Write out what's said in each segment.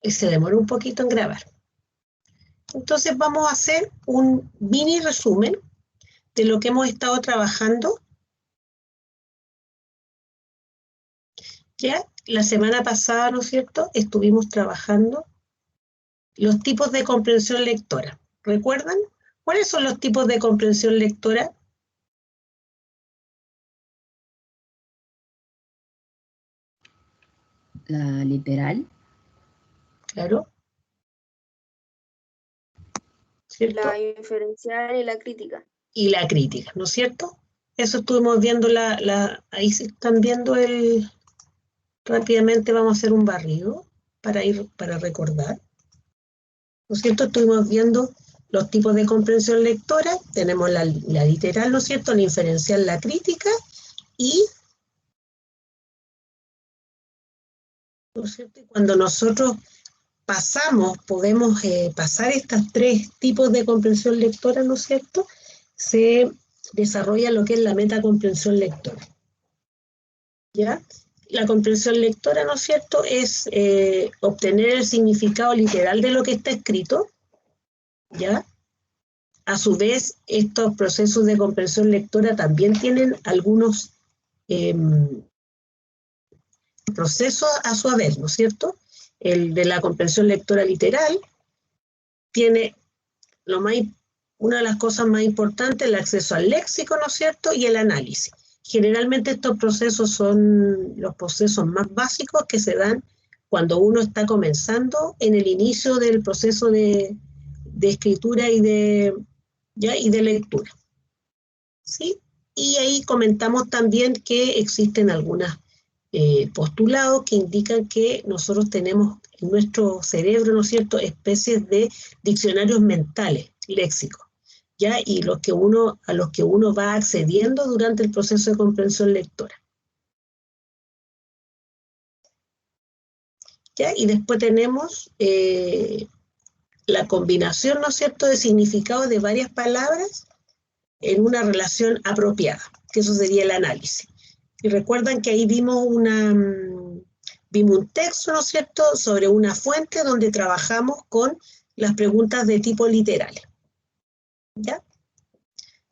y se demora un poquito en grabar. Entonces vamos a hacer un mini resumen de lo que hemos estado trabajando. Ya la semana pasada, ¿no es cierto?, estuvimos trabajando los tipos de comprensión lectora. ¿Recuerdan? ¿Cuáles son los tipos de comprensión lectora? La literal. Claro. ¿Cierto? La inferencial y la crítica. Y la crítica, ¿no es cierto? Eso estuvimos viendo, ahí se están viendo rápidamente vamos a hacer un barrido para recordar. ¿No es cierto? Estuvimos viendo los tipos de comprensión lectora, tenemos la literal, ¿no es cierto?, la inferencial, la crítica, y ¿no es cierto? Cuando nosotros podemos pasar estos tres tipos de comprensión lectora, ¿no es cierto?, se desarrolla lo que es la metacomprensión lectora. ¿Ya? La comprensión lectora, ¿no es cierto?, es obtener el significado literal de lo que está escrito, ¿ya? A su vez, estos procesos de comprensión lectora también tienen algunos procesos a su haber, ¿no es cierto? El de la comprensión lectora literal tiene una de las cosas más importantes, el acceso al léxico, ¿no es cierto?, y el análisis. Generalmente estos procesos son los procesos más básicos que se dan cuando uno está comenzando en el inicio del proceso de escritura y de lectura. ¿Sí? Y ahí comentamos también que existen algunos postulados que indican que nosotros tenemos en nuestro cerebro, ¿no es cierto?, especies de diccionarios mentales, léxicos, ¿ya? Y a los que uno va accediendo durante el proceso de comprensión lectora. ¿Ya? Y después tenemos la combinación, ¿no es cierto?, de significados de varias palabras en una relación apropiada, que eso sería el análisis. Y recuerdan que ahí vimos un texto, ¿no es cierto?, sobre una fuente donde trabajamos con las preguntas de tipo literal. ¿Ya?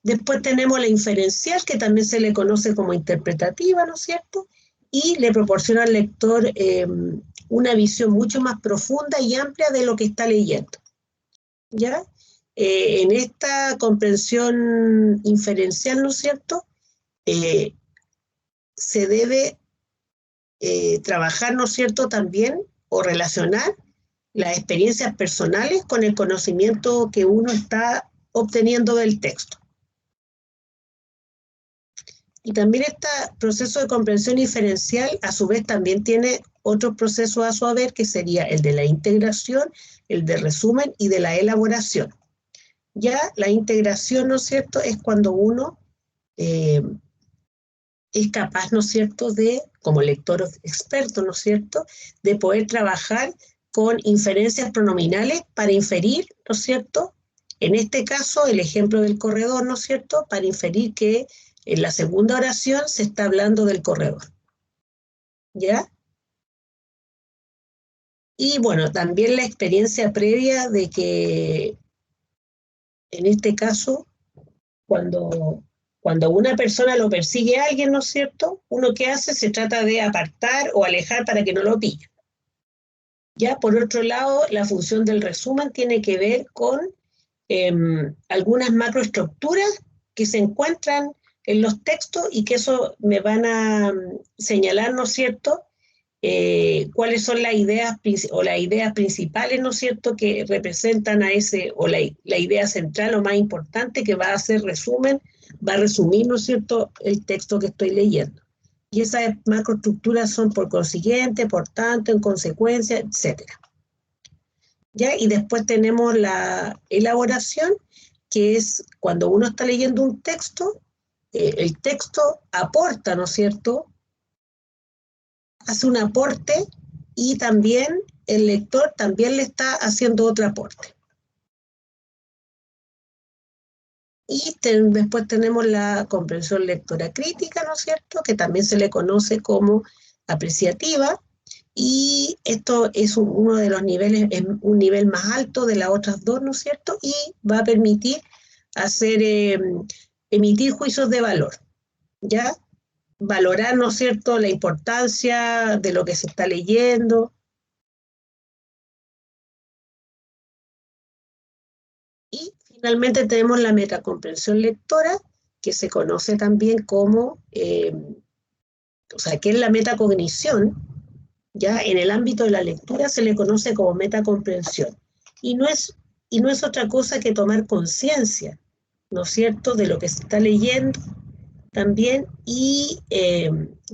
Después tenemos la inferencial, que también se le conoce como interpretativa, ¿no es cierto?, y le proporciona al lector una visión mucho más profunda y amplia de lo que está leyendo. ¿Ya? En esta comprensión inferencial, ¿no es cierto?, se debe trabajar, ¿no es cierto?, también, o relacionar las experiencias personales con el conocimiento que uno está obteniendo del texto. Y también este proceso de comprensión inferencial, a su vez, también tiene otros procesos a su haber, que sería el de la integración, el de resumen y de la elaboración. Ya la integración, ¿no es cierto?, es cuando uno es capaz, ¿no es cierto?, de, como lector experto, ¿no es cierto?, de poder trabajar con inferencias pronominales para inferir, ¿no es cierto?, en este caso, el ejemplo del corredor, ¿no es cierto?, para inferir que en la segunda oración se está hablando del corredor. ¿Ya? Y bueno, también la experiencia previa de que, en este caso, cuando una persona lo persigue a alguien, ¿no es cierto?, uno ¿qué hace? Se trata de apartar o alejar para que no lo pille. Ya, por otro lado, la función del resumen tiene que ver con algunas macroestructuras que se encuentran en los textos y que eso me van a señalar, ¿no es cierto?, cuáles son las ideas principales, ¿no es cierto?, que representan a ese, o la idea central o más importante que va a hacer resumen, va a resumir, ¿no es cierto?, el texto que estoy leyendo. Y esas macroestructuras son por consiguiente, por tanto, en consecuencia, etc. ¿Ya? Y después tenemos la elaboración, que es cuando uno está leyendo un texto, el texto aporta, ¿no es cierto?, hace un aporte y también el lector también le está haciendo otro aporte. Y después tenemos la comprensión lectora crítica, ¿no es cierto?, que también se le conoce como apreciativa, Y esto es uno de los niveles, es un nivel más alto de las otras dos, ¿no es cierto? Y va a permitir hacer, emitir juicios de valor, ¿ya? Valorar, ¿no es cierto?, la importancia de lo que se está leyendo. Y finalmente tenemos la metacomprensión lectora, que se conoce también como, o sea, que es la metacognición, ya en el ámbito de la lectura se le conoce como metacomprensión. Y no es otra cosa que tomar conciencia, ¿no es cierto?, de lo que se está leyendo también y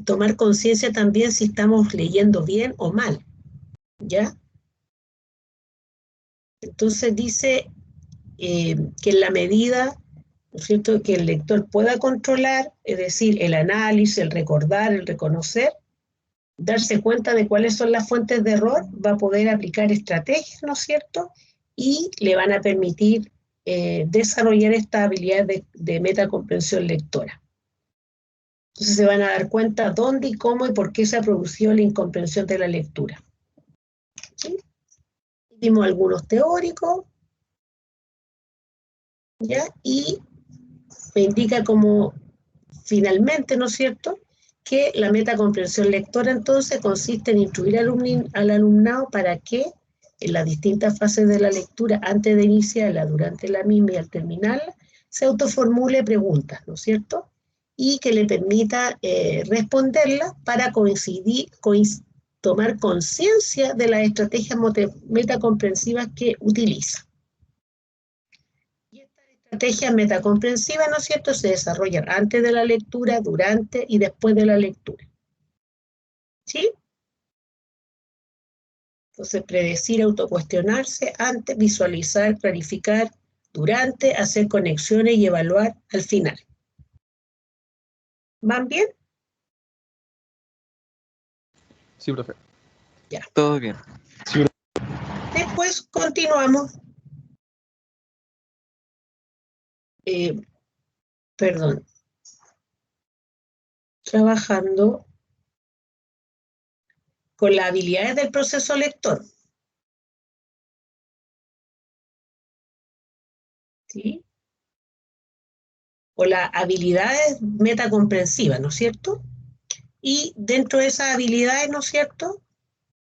tomar conciencia también si estamos leyendo bien o mal, ¿ya? Entonces dice que en la medida, ¿no es cierto?, que el lector pueda controlar, es decir, el análisis, el recordar, el reconocer, darse cuenta de cuáles son las fuentes de error, va a poder aplicar estrategias, ¿no es cierto?, y le van a permitir desarrollar esta habilidad de metacomprensión lectora. Entonces se van a dar cuenta dónde y cómo y por qué se ha producido la incomprensión de la lectura. ¿Sí? Vimos algunos teóricos, ¿ya? Y me indica como finalmente, ¿no es cierto?, que la metacomprensión lectora entonces consiste en instruir al alumnado para que en las distintas fases de la lectura, antes de iniciarla, durante la misma y al terminarla, se autoformule preguntas, ¿no es cierto?, y que le permita responderlas para tomar conciencia de las estrategias metacomprensivas que utiliza. Y estas estrategias metacomprensiva, ¿no es cierto?, se desarrollan antes de la lectura, durante y después de la lectura. ¿Sí? Entonces, predecir, autocuestionarse, antes, visualizar, clarificar, durante, hacer conexiones y evaluar al final. ¿Van bien? Sí, profe. Ya. Todo bien. Sí, Después continuamos. Perdón. Trabajando con las habilidades del proceso lector. ¿Sí? O las habilidades metacomprensivas, ¿no es cierto? Y dentro de esas habilidades, ¿no es cierto?,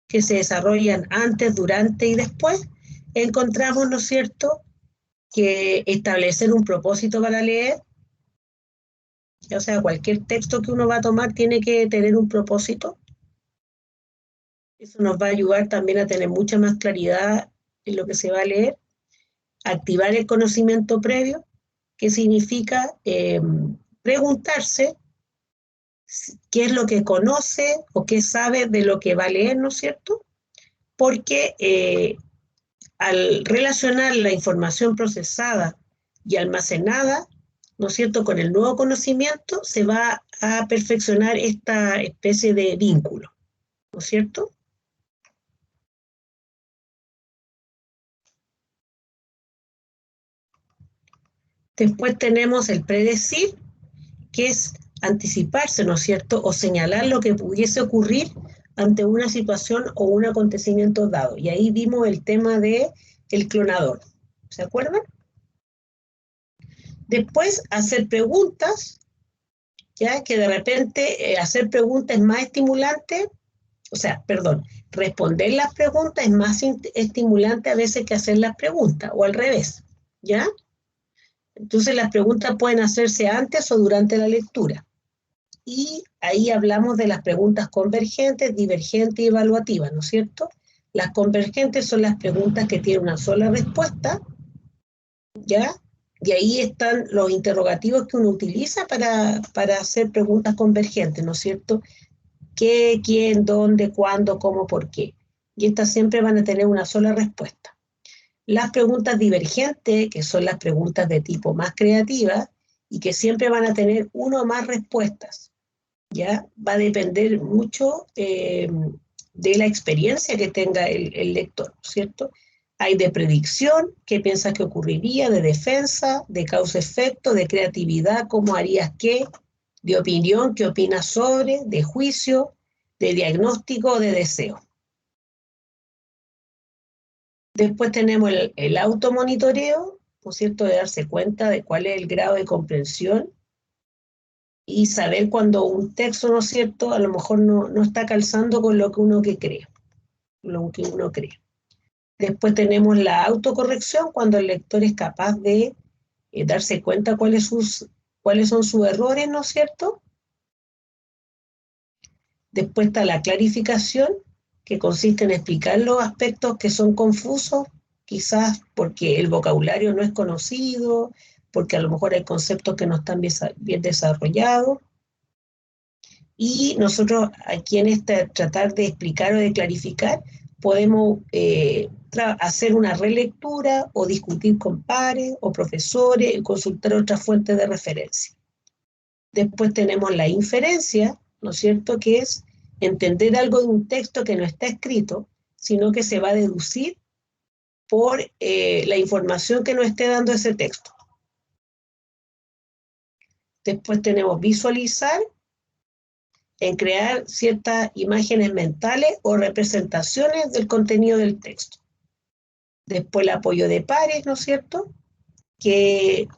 que se desarrollan antes, durante y después, encontramos, ¿no es cierto?, que establecer un propósito para leer, o sea, cualquier texto que uno va a tomar tiene que tener un propósito. Eso nos va a ayudar también a tener mucha más claridad en lo que se va a leer. Activar el conocimiento previo, que significa preguntarse qué es lo que conoce o qué sabe de lo que va a leer, ¿no es cierto? Porque al relacionar la información procesada y almacenada, ¿no es cierto?, con el nuevo conocimiento, se va a perfeccionar esta especie de vínculo, ¿no es cierto? Después tenemos el predecir, que es anticiparse, ¿no es cierto?, o señalar lo que pudiese ocurrir ante una situación o un acontecimiento dado. Y ahí vimos el tema del clonador. ¿Se acuerdan? Después, hacer preguntas, ya que de repente hacer preguntas es más estimulante, o sea, perdón, responder las preguntas es más estimulante a veces que hacer las preguntas, o al revés, ¿ya? Entonces las preguntas pueden hacerse antes o durante la lectura. Y ahí hablamos de las preguntas convergentes, divergentes y evaluativas, ¿no es cierto? Las convergentes son las preguntas que tienen una sola respuesta, ¿ya? Y ahí están los interrogativos que uno utiliza para hacer preguntas convergentes, ¿no es cierto? ¿Qué, quién, dónde, cuándo, cómo, por qué? Y estas siempre van a tener una sola respuesta. Las preguntas divergentes, que son las preguntas de tipo más creativa, y que siempre van a tener una o más respuestas, ¿ya? Va a depender mucho de la experiencia que tenga el lector, ¿cierto? Hay de predicción, qué piensas que ocurriría, de defensa, de causa-efecto, de creatividad, cómo harías qué, de opinión, qué opinas sobre, de juicio, de diagnóstico o de deseo. Después tenemos el automonitoreo, ¿no es cierto?, de darse cuenta de cuál es el grado de comprensión y saber cuando un texto, ¿no es cierto?, a lo mejor no está calzando con lo que uno cree. Después tenemos la autocorrección, cuando el lector es capaz de darse cuenta cuáles son sus errores, ¿no es cierto? Después está la clarificación, que consiste en explicar los aspectos que son confusos, quizás porque el vocabulario no es conocido, porque a lo mejor hay conceptos que no están bien desarrollados. Y nosotros aquí en tratar de explicar o de clarificar, podemos hacer una relectura o discutir con pares o profesores y consultar otras fuentes de referencia. Después tenemos la inferencia, ¿no es cierto?, que es entender algo de un texto que no está escrito, sino que se va a deducir por la información que nos esté dando ese texto. Después tenemos visualizar, en crear ciertas imágenes mentales o representaciones del contenido del texto. Después el apoyo de pares, ¿no es cierto?, que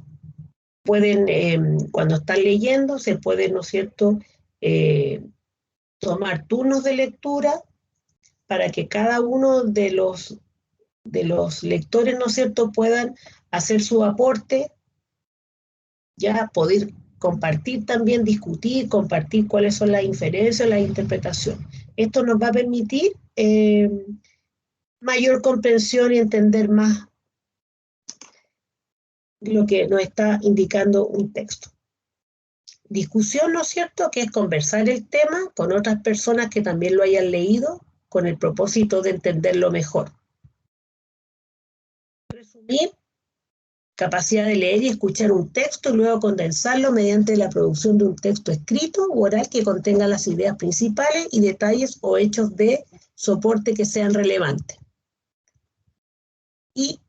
pueden, cuando están leyendo, se pueden, ¿no es cierto?, tomar turnos de lectura para que cada uno de los lectores, ¿no es cierto?, puedan hacer su aporte, ya poder compartir también, discutir, compartir cuáles son las inferencias, las interpretaciones. Esto nos va a permitir mayor comprensión y entender más lo que nos está indicando un texto. Discusión, ¿no es cierto?, que es conversar el tema con otras personas que también lo hayan leído, con el propósito de entenderlo mejor. Resumir, capacidad de leer y escuchar un texto y luego condensarlo mediante la producción de un texto escrito u oral que contenga las ideas principales y detalles o hechos de soporte que sean relevantes. Y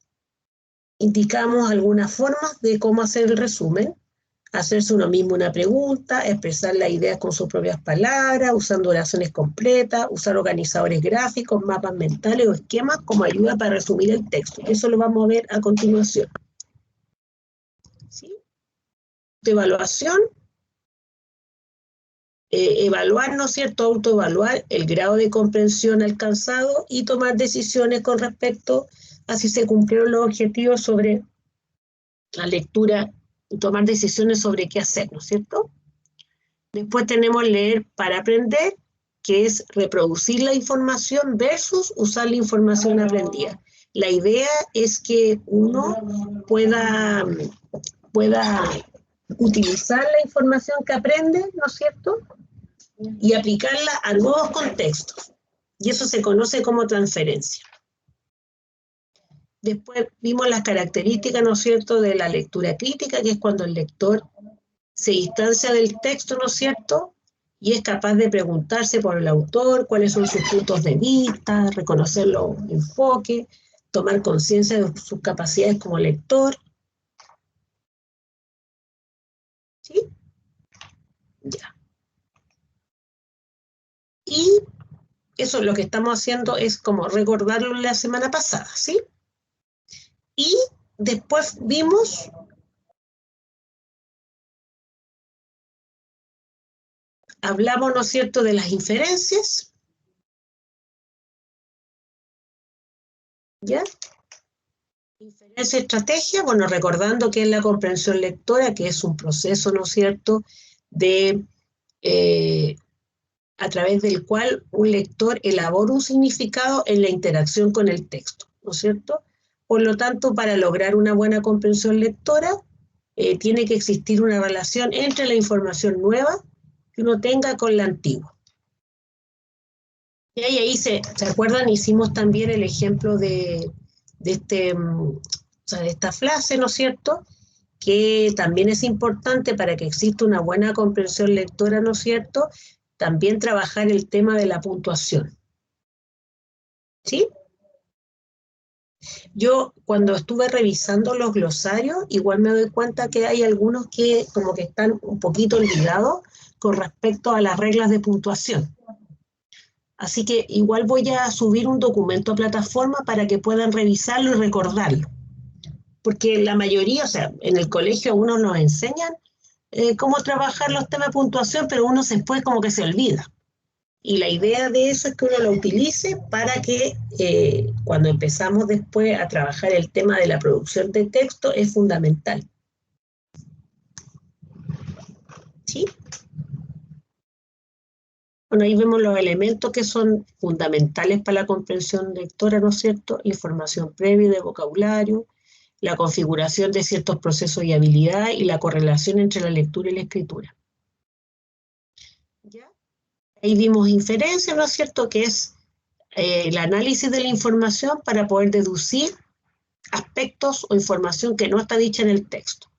indicamos algunas formas de cómo hacer el resumen: hacerse uno mismo una pregunta, expresar las ideas con sus propias palabras, usando oraciones completas, usar organizadores gráficos, mapas mentales o esquemas como ayuda para resumir el texto. Eso lo vamos a ver a continuación. ¿Sí? De evaluación, evaluar, ¿no es cierto?, autoevaluar el grado de comprensión alcanzado y tomar decisiones con respecto a si se cumplieron los objetivos sobre la lectura y tomar decisiones sobre qué hacer, ¿no es cierto? Después tenemos leer para aprender, que es reproducir la información versus usar la información aprendida. La idea es que uno pueda utilizar la información que aprende, ¿no es cierto?, y aplicarla a nuevos contextos. Y eso se conoce como transferencia. Después vimos las características, ¿no es cierto?, de la lectura crítica, que es cuando el lector se distancia del texto, ¿no es cierto?, y es capaz de preguntarse por el autor, cuáles son sus puntos de vista, reconocer los enfoques, tomar conciencia de sus capacidades como lector. ¿Sí? Ya. Y eso lo que estamos haciendo es como recordarlo la semana pasada, ¿sí? Y después hablamos, ¿no es cierto?, de las inferencias, ¿ya? Inferencia y estrategia, bueno, recordando que es la comprensión lectora, que es un proceso, ¿no es cierto?, de a través del cual un lector elabora un significado en la interacción con el texto, ¿no es cierto? Por lo tanto, para lograr una buena comprensión lectora, tiene que existir una relación entre la información nueva que uno tenga con la antigua. Y ahí ¿se acuerdan? Hicimos también el ejemplo de esta frase, ¿no es cierto?, que también es importante para que exista una buena comprensión lectora, ¿no es cierto?, también trabajar el tema de la puntuación. ¿Sí? Yo cuando estuve revisando los glosarios, igual me doy cuenta que hay algunos que como que están un poquito olvidados con respecto a las reglas de puntuación. Así que igual voy a subir un documento a plataforma para que puedan revisarlo y recordarlo. Porque la mayoría, o sea, en el colegio a uno nos enseñan cómo trabajar los temas de puntuación, pero uno después como que se olvida. Y la idea de eso es que uno lo utilice para que cuando empezamos después a trabajar el tema de la producción de texto es fundamental. ¿Sí? Bueno, ahí vemos los elementos que son fundamentales para la comprensión lectora, ¿no es cierto? Información previa de vocabulario, la configuración de ciertos procesos y habilidades y la correlación entre la lectura y la escritura. ¿Ya? Ahí vimos inferencia, ¿no es cierto? Que es el análisis de la información para poder deducir aspectos o información que no está dicha en el texto.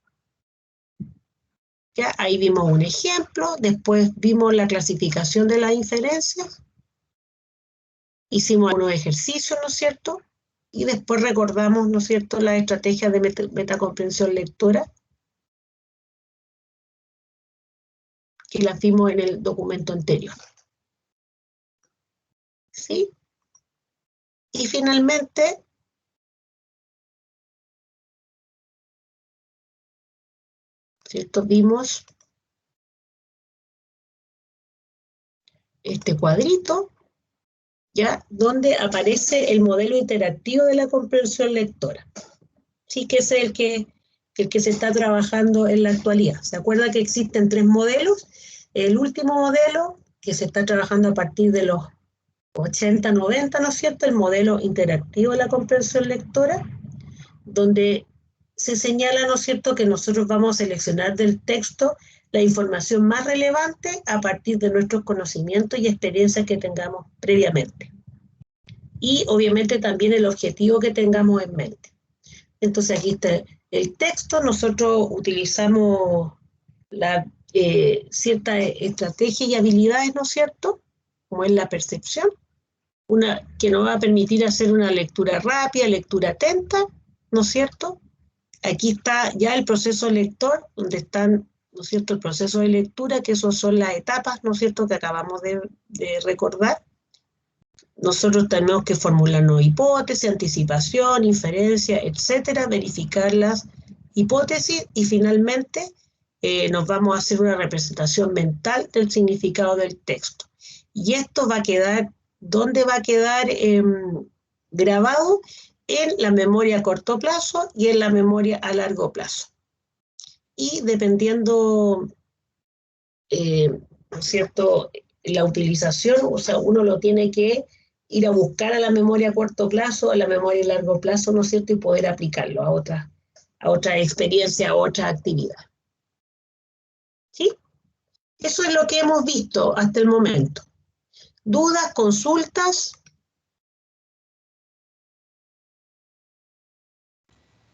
¿Ya? Ahí vimos un ejemplo, después vimos la clasificación de las inferencias, hicimos unos ejercicios, ¿no es cierto? Y después recordamos, ¿no es cierto?, las estrategias de metacomprensión lectora, que las vimos en el documento anterior. ¿Sí? Y finalmente, ¿cierto?, vimos este cuadrito, ¿ya?, donde aparece el modelo interactivo de la comprensión lectora. Sí, que es el que se está trabajando en la actualidad. ¿Se acuerda que existen 3 modelos? El último modelo, que se está trabajando a partir de los 80, 90, ¿no es cierto?, el modelo interactivo de la comprensión lectora, donde se señala, ¿no es cierto?, que nosotros vamos a seleccionar del texto la información más relevante a partir de nuestros conocimientos y experiencias que tengamos previamente. Y obviamente también el objetivo que tengamos en mente. Entonces aquí está el texto, nosotros utilizamos ciertas estrategias y habilidades, ¿no es cierto?, como es la percepción, una que nos va a permitir hacer una lectura rápida, lectura atenta, ¿no es cierto? Aquí está ya el proceso lector, donde están, ¿no es cierto?, el proceso de lectura, que esas son las etapas, ¿no es cierto?, que acabamos de recordar. Nosotros tenemos que formularnos hipótesis, anticipación, inferencia, etcétera, verificar las hipótesis y finalmente nos vamos a hacer una representación mental del significado del texto. Y esto va a quedar, ¿dónde va a quedar grabado? En la memoria a corto plazo y en la memoria a largo plazo. Y dependiendo, ¿no es cierto?, la utilización, o sea, uno lo tiene que ir a buscar a la memoria a corto plazo, a la memoria a largo plazo, ¿no es cierto?, y poder aplicarlo a otra experiencia, a otra actividad. ¿Sí? Eso es lo que hemos visto hasta el momento. ¿Dudas, consultas?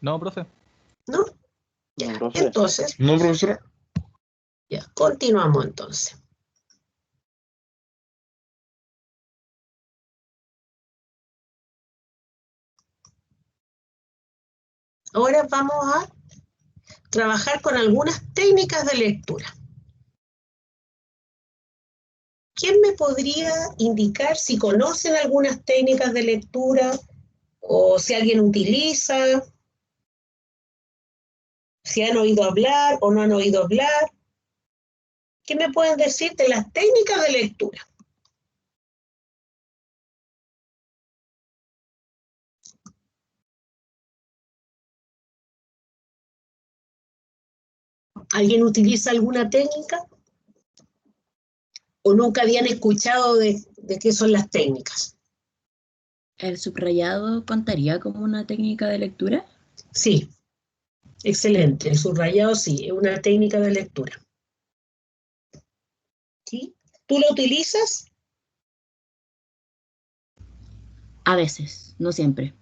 No, profe. ¿No? Ya, Profe. entonces, No, profesora. ya, continuamos entonces. Ahora vamos a trabajar con algunas técnicas de lectura. ¿Quién me podría indicar si conocen algunas técnicas de lectura o si alguien utiliza, si han oído hablar o no han oído hablar? ¿Qué me pueden decir de las técnicas de lectura? ¿Alguien utiliza alguna técnica? ¿O nunca habían escuchado de qué son las técnicas? ¿El subrayado contaría como una técnica de lectura? Sí, excelente. El subrayado sí, es una técnica de lectura. ¿Sí? ¿Tú la utilizas? A veces, no siempre.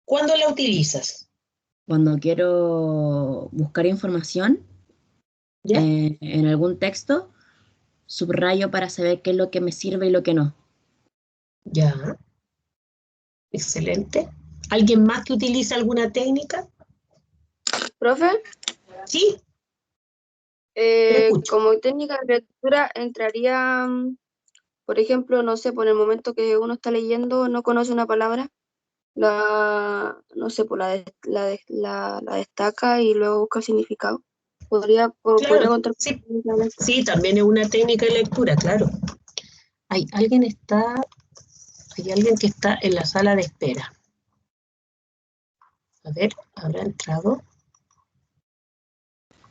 ¿Cuándo la utilizas? Cuando quiero buscar información ¿Ya? en algún texto, subrayo para saber qué es lo que me sirve y lo que no. Ya. Excelente. ¿Alguien más que utiliza alguna técnica? Profe, Sí, te escucho. como técnica de lectura entraría por ejemplo, no sé, por el momento que uno está leyendo, no conoce una palabra, no sé, la destaca y luego busca el significado. Podría Claro, contar. sí, sí, también es una técnica de lectura, claro. Hay alguien que está en la sala de espera. A ver, ¿habrá entrado?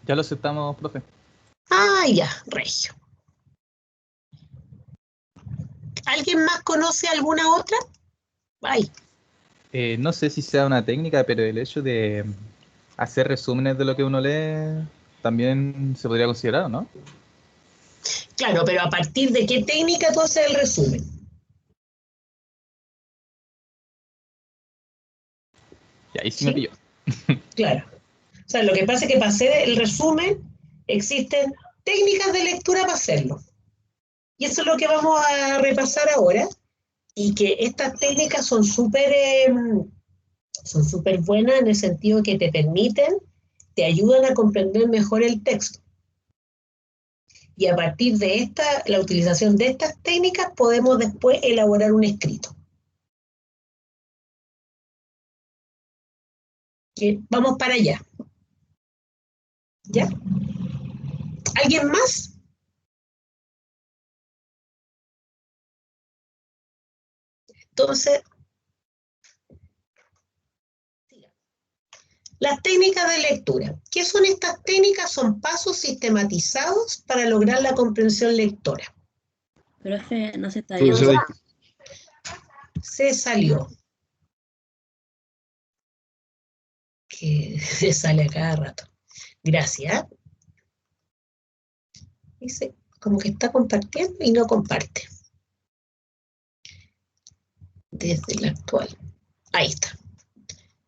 Ya lo aceptamos, profe. Ah, ya, regio. ¿Alguien más conoce alguna otra? Ay, No sé si sea una técnica, pero el hecho de hacer resúmenes de lo que uno lee también se podría considerar, ¿no? claro, pero ¿a partir de qué técnica tú haces el resumen? Y ahí sí me ¿Sí? pilló. Claro. O sea, lo que pasa es que para hacer el resumen existen técnicas de lectura para hacerlo. Y eso es lo que vamos a repasar ahora. Y que estas técnicas son súper buenas en el sentido que te ayudan a comprender mejor el texto. Y a partir de la utilización de estas técnicas, podemos después elaborar un escrito. Que vamos para allá. ¿Ya? ¿Alguien más? Entonces, las técnicas de lectura. ¿Qué son estas técnicas? Son pasos sistematizados para lograr la comprensión lectora. Profe, no se está viendo. Profesor, Se salió. Que se sale a cada rato. Gracias. Dice, como que está compartiendo y no comparte. Desde el actual. Ahí está.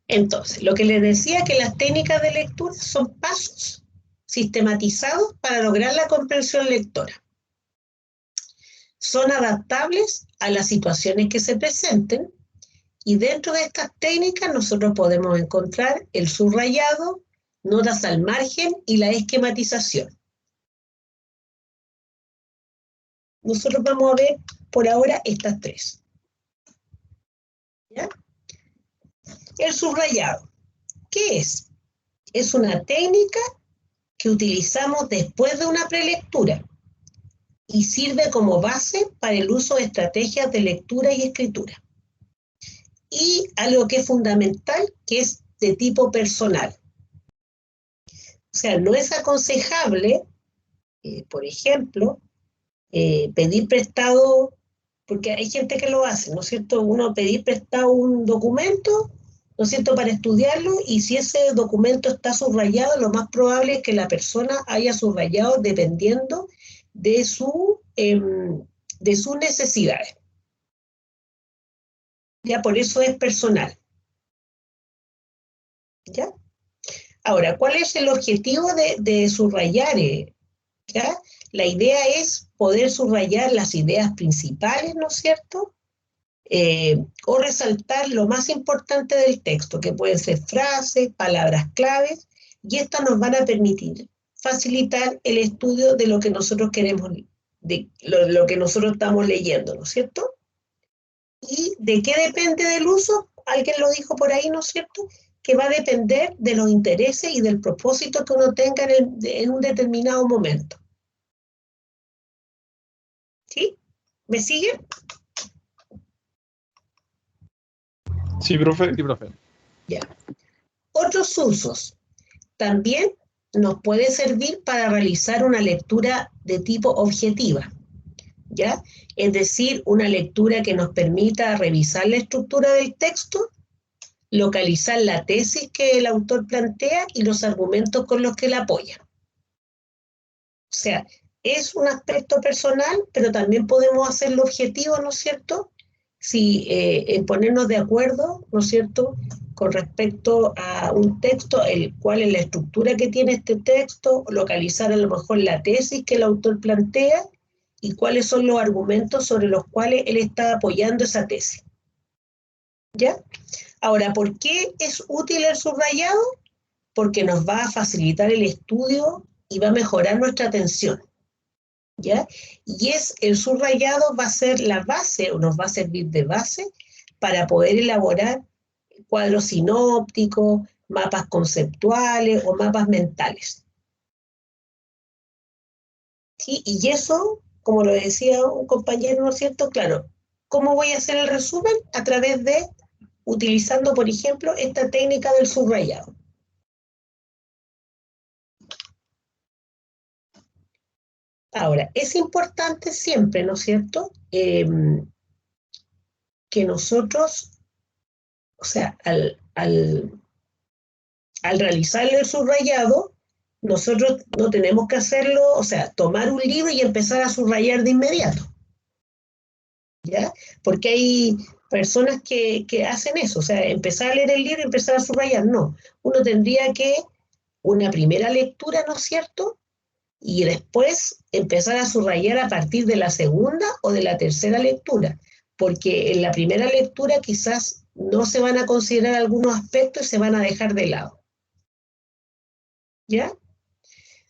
Entonces, lo que les decía que las técnicas de lectura son pasos sistematizados para lograr la comprensión lectora. Son adaptables a las situaciones que se presenten y dentro de estas técnicas nosotros podemos encontrar el subrayado, notas al margen y la esquematización. Nosotros vamos a ver por ahora estas tres. ¿Ya? El subrayado. ¿Qué es? Es una técnica que utilizamos después de una prelectura y sirve como base para el uso de estrategias de lectura y escritura. Y algo que es fundamental, que es de tipo personal. O sea, no es aconsejable, por ejemplo, pedir prestado, porque hay gente que lo hace, ¿no es cierto? Uno pedir prestado un documento, ¿no es cierto?, para estudiarlo, y si ese documento está subrayado, lo más probable es que la persona haya subrayado dependiendo de sus necesidades. Ya, por eso es personal. ¿Ya? Ahora, ¿cuál es el objetivo de subrayar? ¿Ya? La idea es poder subrayar las ideas principales, ¿no es cierto? O resaltar lo más importante del texto, que pueden ser frases, palabras claves, y estas nos van a permitir facilitar el estudio de lo que nosotros queremos, de lo que nosotros estamos leyendo, ¿no es cierto? ¿Y de qué depende del uso? Alguien lo dijo por ahí, ¿no es cierto? Que va a depender de los intereses y del propósito que uno tenga en un determinado momento. ¿Sí? ¿Me sigue? sí, profe. Sí, profe. Ya. Otros usos. También nos puede servir para realizar una lectura de tipo objetiva, ¿ya? Es decir, una lectura que nos permita revisar la estructura del texto, localizar la tesis que el autor plantea y los argumentos con los que la apoya. O sea, es un aspecto personal, pero también podemos hacerlo objetivo, ¿no es cierto? Si en ponernos de acuerdo, ¿no es cierto?, con respecto a un texto, cuál es la estructura que tiene este texto, localizar a lo mejor la tesis que el autor plantea y cuáles son los argumentos sobre los cuales él está apoyando esa tesis. ¿Ya? Ahora, ¿por qué es útil el subrayado? Porque nos va a facilitar el estudio y va a mejorar nuestra atención. ¿ya? Y el subrayado va a ser la base, o nos va a servir de base, para poder elaborar cuadros sinópticos, mapas conceptuales o mapas mentales. ¿Sí? Y eso, como lo decía un compañero, ¿no es cierto? Claro, ¿cómo voy a hacer el resumen? A través de, utilizando, por ejemplo, esta técnica del subrayado. Ahora, es importante siempre, ¿no es cierto?, que nosotros, o sea, al realizar el subrayado, nosotros no tenemos que hacerlo, o sea, tomar un libro y empezar a subrayar de inmediato, ¿ya? Porque hay personas que hacen eso, o sea, empezar a leer el libro y empezar a subrayar, no. Uno tendría que, una primera lectura, ¿no es cierto?, y después empezar a subrayar a partir de la segunda o de la tercera lectura, porque en la primera lectura quizás no se van a considerar algunos aspectos y se van a dejar de lado. ¿Ya?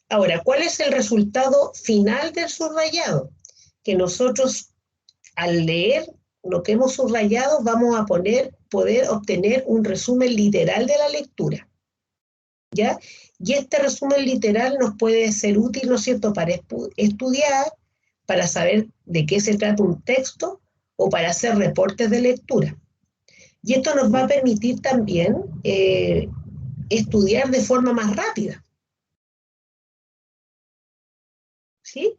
Ahora, ¿cuál es el resultado final del subrayado? Que nosotros, al leer lo que hemos subrayado, vamos a poder obtener un resumen literal de la lectura. ¿Ya? Y este resumen literal nos puede ser útil, ¿no es cierto?, para estudiar, para saber de qué se trata un texto o para hacer reportes de lectura. Y esto nos va a permitir también estudiar de forma más rápida. ¿Sí?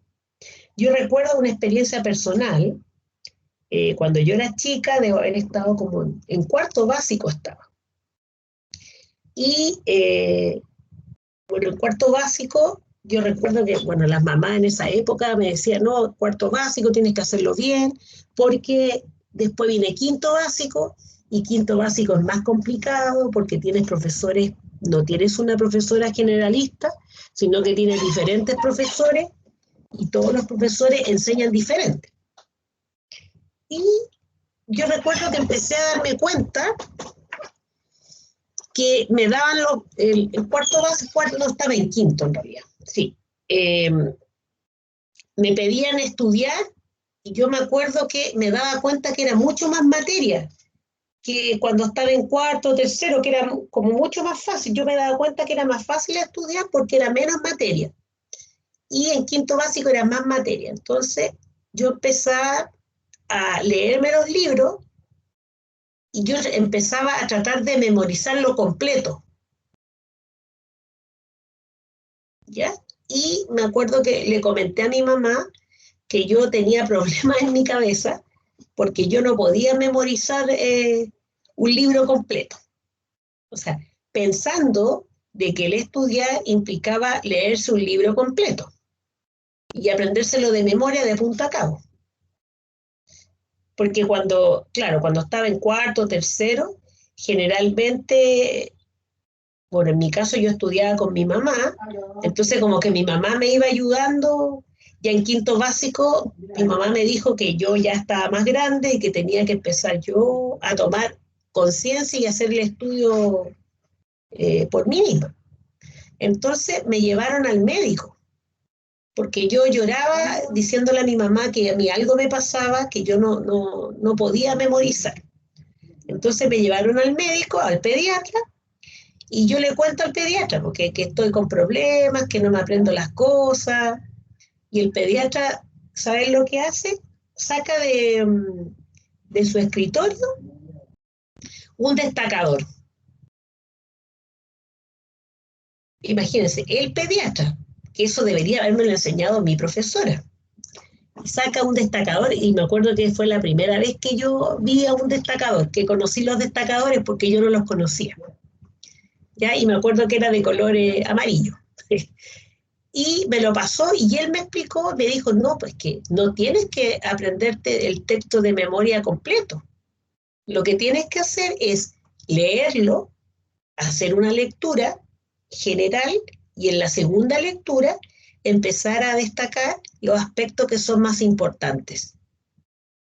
Yo recuerdo una experiencia personal, cuando yo era chica, debo haber estado como en cuarto básico estaba. Y bueno, en cuarto básico, yo recuerdo que, bueno, las mamás en esa época me decían, no, cuarto básico tienes que hacerlo bien, porque después viene quinto básico, y quinto básico es más complicado porque tienes profesores, no tienes una profesora generalista, sino que tienes diferentes profesores, y todos los profesores enseñan diferente. Y yo recuerdo que empecé a darme cuenta que me daban el cuarto básico, no estaba en quinto en realidad, sí. Me pedían estudiar y yo me acuerdo que me daba cuenta que era mucho más materia que cuando estaba en cuarto o tercero, que era como mucho más fácil. Yo me daba cuenta que era más fácil estudiar porque era menos materia. Y en quinto básico era más materia. Entonces yo empezaba a leerme los libros y yo empezaba a tratar de memorizarlo completo. ¿Ya? Y me acuerdo que le comenté a mi mamá que yo tenía problemas en mi cabeza porque yo no podía memorizar un libro completo. O sea, pensando de que el estudiar implicaba leerse un libro completo y aprendérselo de memoria de punta a cabo. Porque claro, cuando estaba en cuarto o tercero, generalmente, bueno, en mi caso yo estudiaba con mi mamá, entonces como que mi mamá me iba ayudando. Ya en quinto básico, mi mamá me dijo que yo ya estaba más grande y que tenía que empezar yo a tomar conciencia y hacer el estudio por mí misma. Entonces me llevaron al médico, porque yo lloraba diciéndole a mi mamá que a mí algo me pasaba, que yo no podía memorizar. Entonces me llevaron al médico, al pediatra, y yo le cuento al pediatra, porque que estoy con problemas, que no me aprendo las cosas, y el pediatra, ¿sabes lo que hace? Saca de su escritorio un destacador. Imagínense, el pediatra, que eso debería haberme enseñado mi profesora. Saca un destacador, y me acuerdo que fue la primera vez que yo vi a un destacador, que conocí los destacadores porque yo no los conocía. ¿Ya? Y me acuerdo que era de color amarillo. Y me lo pasó y él me explicó, me dijo, no, pues que no tienes que aprenderte el texto de memoria completo. Lo que tienes que hacer es leerlo, hacer una lectura general y en la segunda lectura empezar a destacar los aspectos que son más importantes.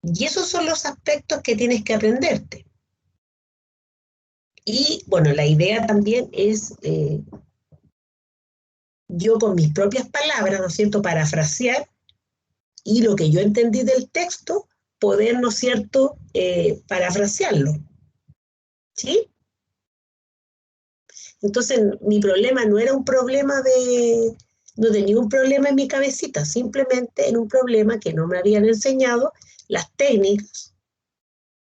Y esos son los aspectos que tienes que aprenderte. Y bueno, la idea también es yo con mis propias palabras, ¿no es cierto?, parafrasear y lo que yo entendí del texto, poder, ¿no es cierto?, parafrasearlo. ¿Sí? Entonces, mi problema no era un problema no tenía un problema en mi cabecita, simplemente en un problema que no me habían enseñado las técnicas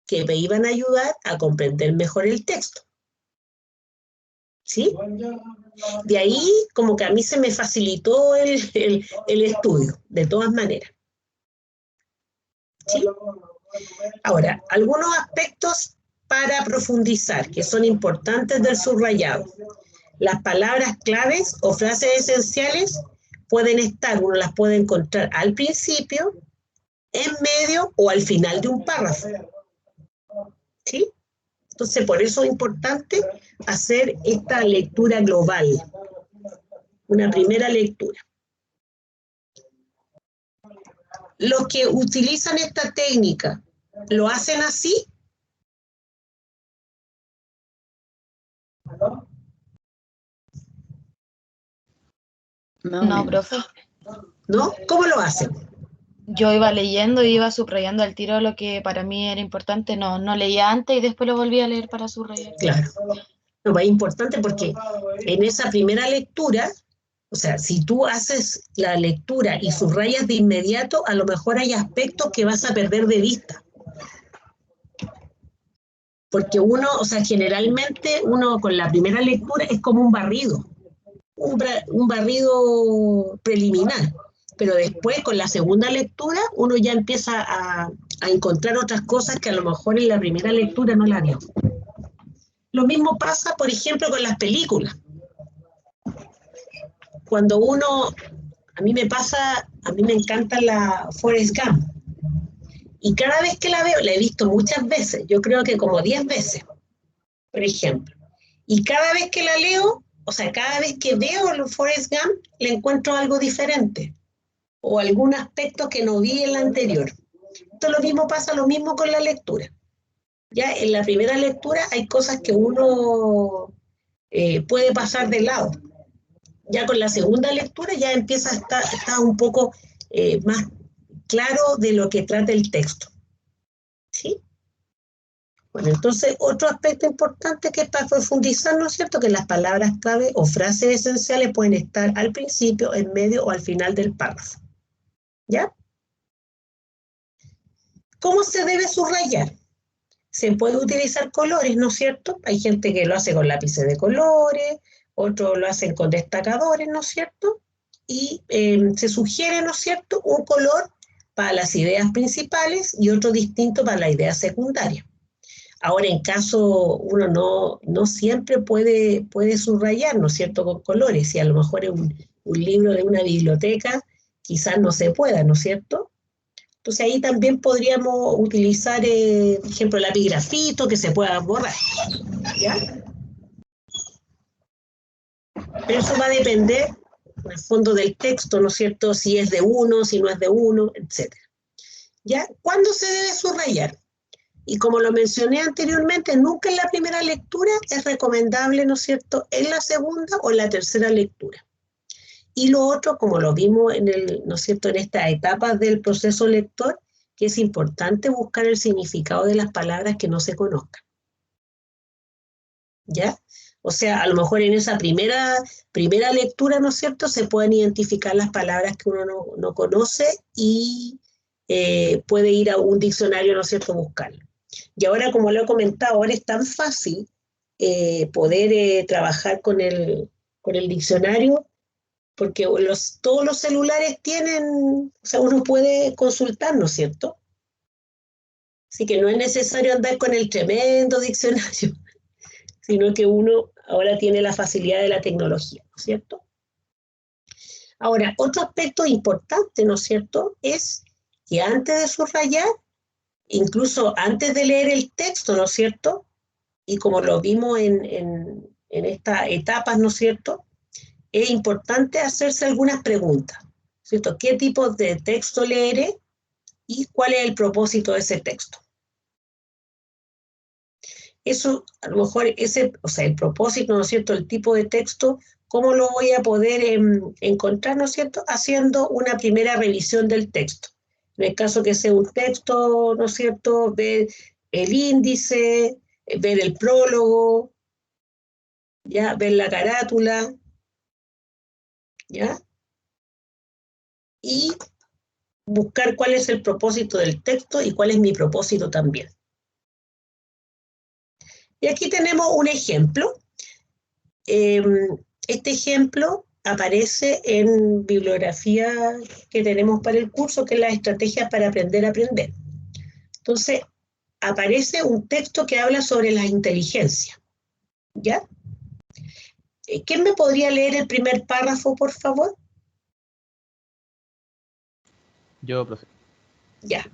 que me iban a ayudar a comprender mejor el texto. ¿Sí? De ahí, como que a mí se me facilitó el estudio, de todas maneras. ¿Sí? Ahora, algunos aspectos para profundizar, que son importantes del subrayado. Las palabras claves o frases esenciales pueden estar, uno las puede encontrar al principio, en medio o al final de un párrafo. ¿Sí? Entonces, por eso es importante hacer esta lectura global, una primera lectura. Los que utilizan esta técnica, ¿lo hacen así? No, profe. ¿No? ¿Cómo lo hacen? Yo iba leyendo y iba subrayando al tiro lo que para mí era importante. No leía antes y después lo volví a leer para subrayar. Claro. No, es importante porque en esa primera lectura, o sea, si tú haces la lectura y subrayas de inmediato, a lo mejor hay aspectos que vas a perder de vista. Porque uno, o sea, generalmente uno con la primera lectura es como un barrido, un barrido preliminar. Pero después, con la segunda lectura, uno ya empieza a encontrar otras cosas que a lo mejor en la primera lectura no la vio. Lo mismo pasa, por ejemplo, con las películas. Cuando uno, a mí me encanta la Forrest Gump. Y cada vez que la veo, la he visto muchas veces, yo creo que como 10 veces, por ejemplo. Y cada vez que la leo, o sea, cada vez que veo el Forrest Gump, le encuentro algo diferente. O algún aspecto que no vi en la anterior. Esto pasa lo mismo con la lectura. Ya en la primera lectura hay cosas que uno puede pasar de lado. Ya con la segunda lectura ya empieza a estar un poco más claro de lo que trata el texto. ¿Sí? Bueno, entonces otro aspecto importante que es para profundizar, ¿no es cierto?, que las palabras clave o frases esenciales pueden estar al principio, en medio o al final del párrafo. ¿Ya? ¿Cómo se debe subrayar? Se puede utilizar colores, ¿no es cierto? Hay gente que lo hace con lápices de colores, otros lo hacen con destacadores, ¿no es cierto? Y se sugiere, ¿no es cierto?, un color para las ideas principales y otro distinto para la idea secundaria. Ahora, en caso uno no siempre puede subrayar, ¿no es cierto?, con colores. Si a lo mejor es un libro de una biblioteca, quizás no se pueda, ¿no es cierto? Entonces ahí también podríamos utilizar, por ejemplo, el lapigrafito que se pueda borrar. ¿Ya? Pero eso va a depender, en el fondo, del texto, ¿no es cierto? Si es de uno, si no es de uno, etc. ¿Ya? ¿Cuándo se debe subrayar? Y como lo mencioné anteriormente, nunca en la primera lectura es recomendable, ¿no es cierto?, en la segunda o en la tercera lectura. Y lo otro, como lo vimos ¿no es cierto?, en estas etapas del proceso lector, que es importante buscar el significado de las palabras que no se conozcan. ¿Ya? O sea, a lo mejor en esa primera lectura, ¿no es cierto?, se pueden identificar las palabras que uno no conoce y puede ir a un diccionario, ¿no es cierto?, a buscarlo. Y ahora, como lo he comentado, ahora es tan fácil poder trabajar con el diccionario, porque todos los celulares tienen, o sea, uno puede consultar, ¿no es cierto? Así que no es necesario andar con el tremendo diccionario, sino que uno ahora tiene la facilidad de la tecnología, ¿no es cierto? Ahora, otro aspecto importante, ¿no es cierto?, es que antes de subrayar, incluso antes de leer el texto, ¿no es cierto?, y como lo vimos en estas etapas, ¿no es cierto?, es importante hacerse algunas preguntas, ¿cierto? ¿Qué tipo de texto leeré y cuál es el propósito de ese texto? Eso, a lo mejor, el propósito, ¿no es cierto?, el tipo de texto, ¿cómo lo voy a poder encontrar, ¿no es cierto?, haciendo una primera revisión del texto. En el caso que sea un texto, ¿no es cierto?, ver el índice, ver el prólogo, ¿ya? Ver la carátula, ¿ya? Y buscar cuál es el propósito del texto y cuál es mi propósito también. Y aquí tenemos un ejemplo. Este ejemplo aparece en bibliografía que tenemos para el curso, que es la estrategia para aprender a aprender. Entonces, aparece un texto que habla sobre la inteligencia, ¿ya? ¿Quién me podría leer el primer párrafo, por favor? Yo, profe. Ya,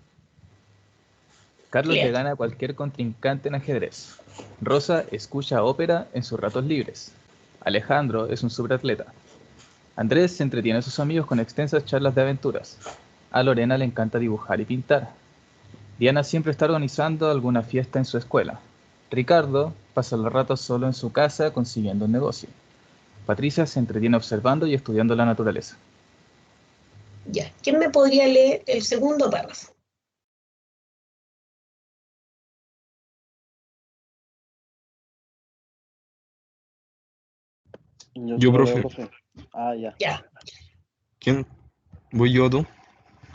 Carlos le lea. gana a cualquier contrincante en ajedrez. Rosa escucha ópera en sus ratos libres. Alejandro es un superatleta. Andrés se entretiene a sus amigos con extensas charlas de aventuras. A Lorena le encanta dibujar y pintar. Diana siempre está organizando alguna fiesta en su escuela. Ricardo pasa los ratos solo en su casa consiguiendo un negocio. Patricia se entretiene observando y estudiando la naturaleza. Ya. ¿Quién me podría leer el segundo párrafo? Yo Yo, sí lo leo, profe. profe. Ah, ya. Ya, ¿Quién? ¿Voy yo o tú?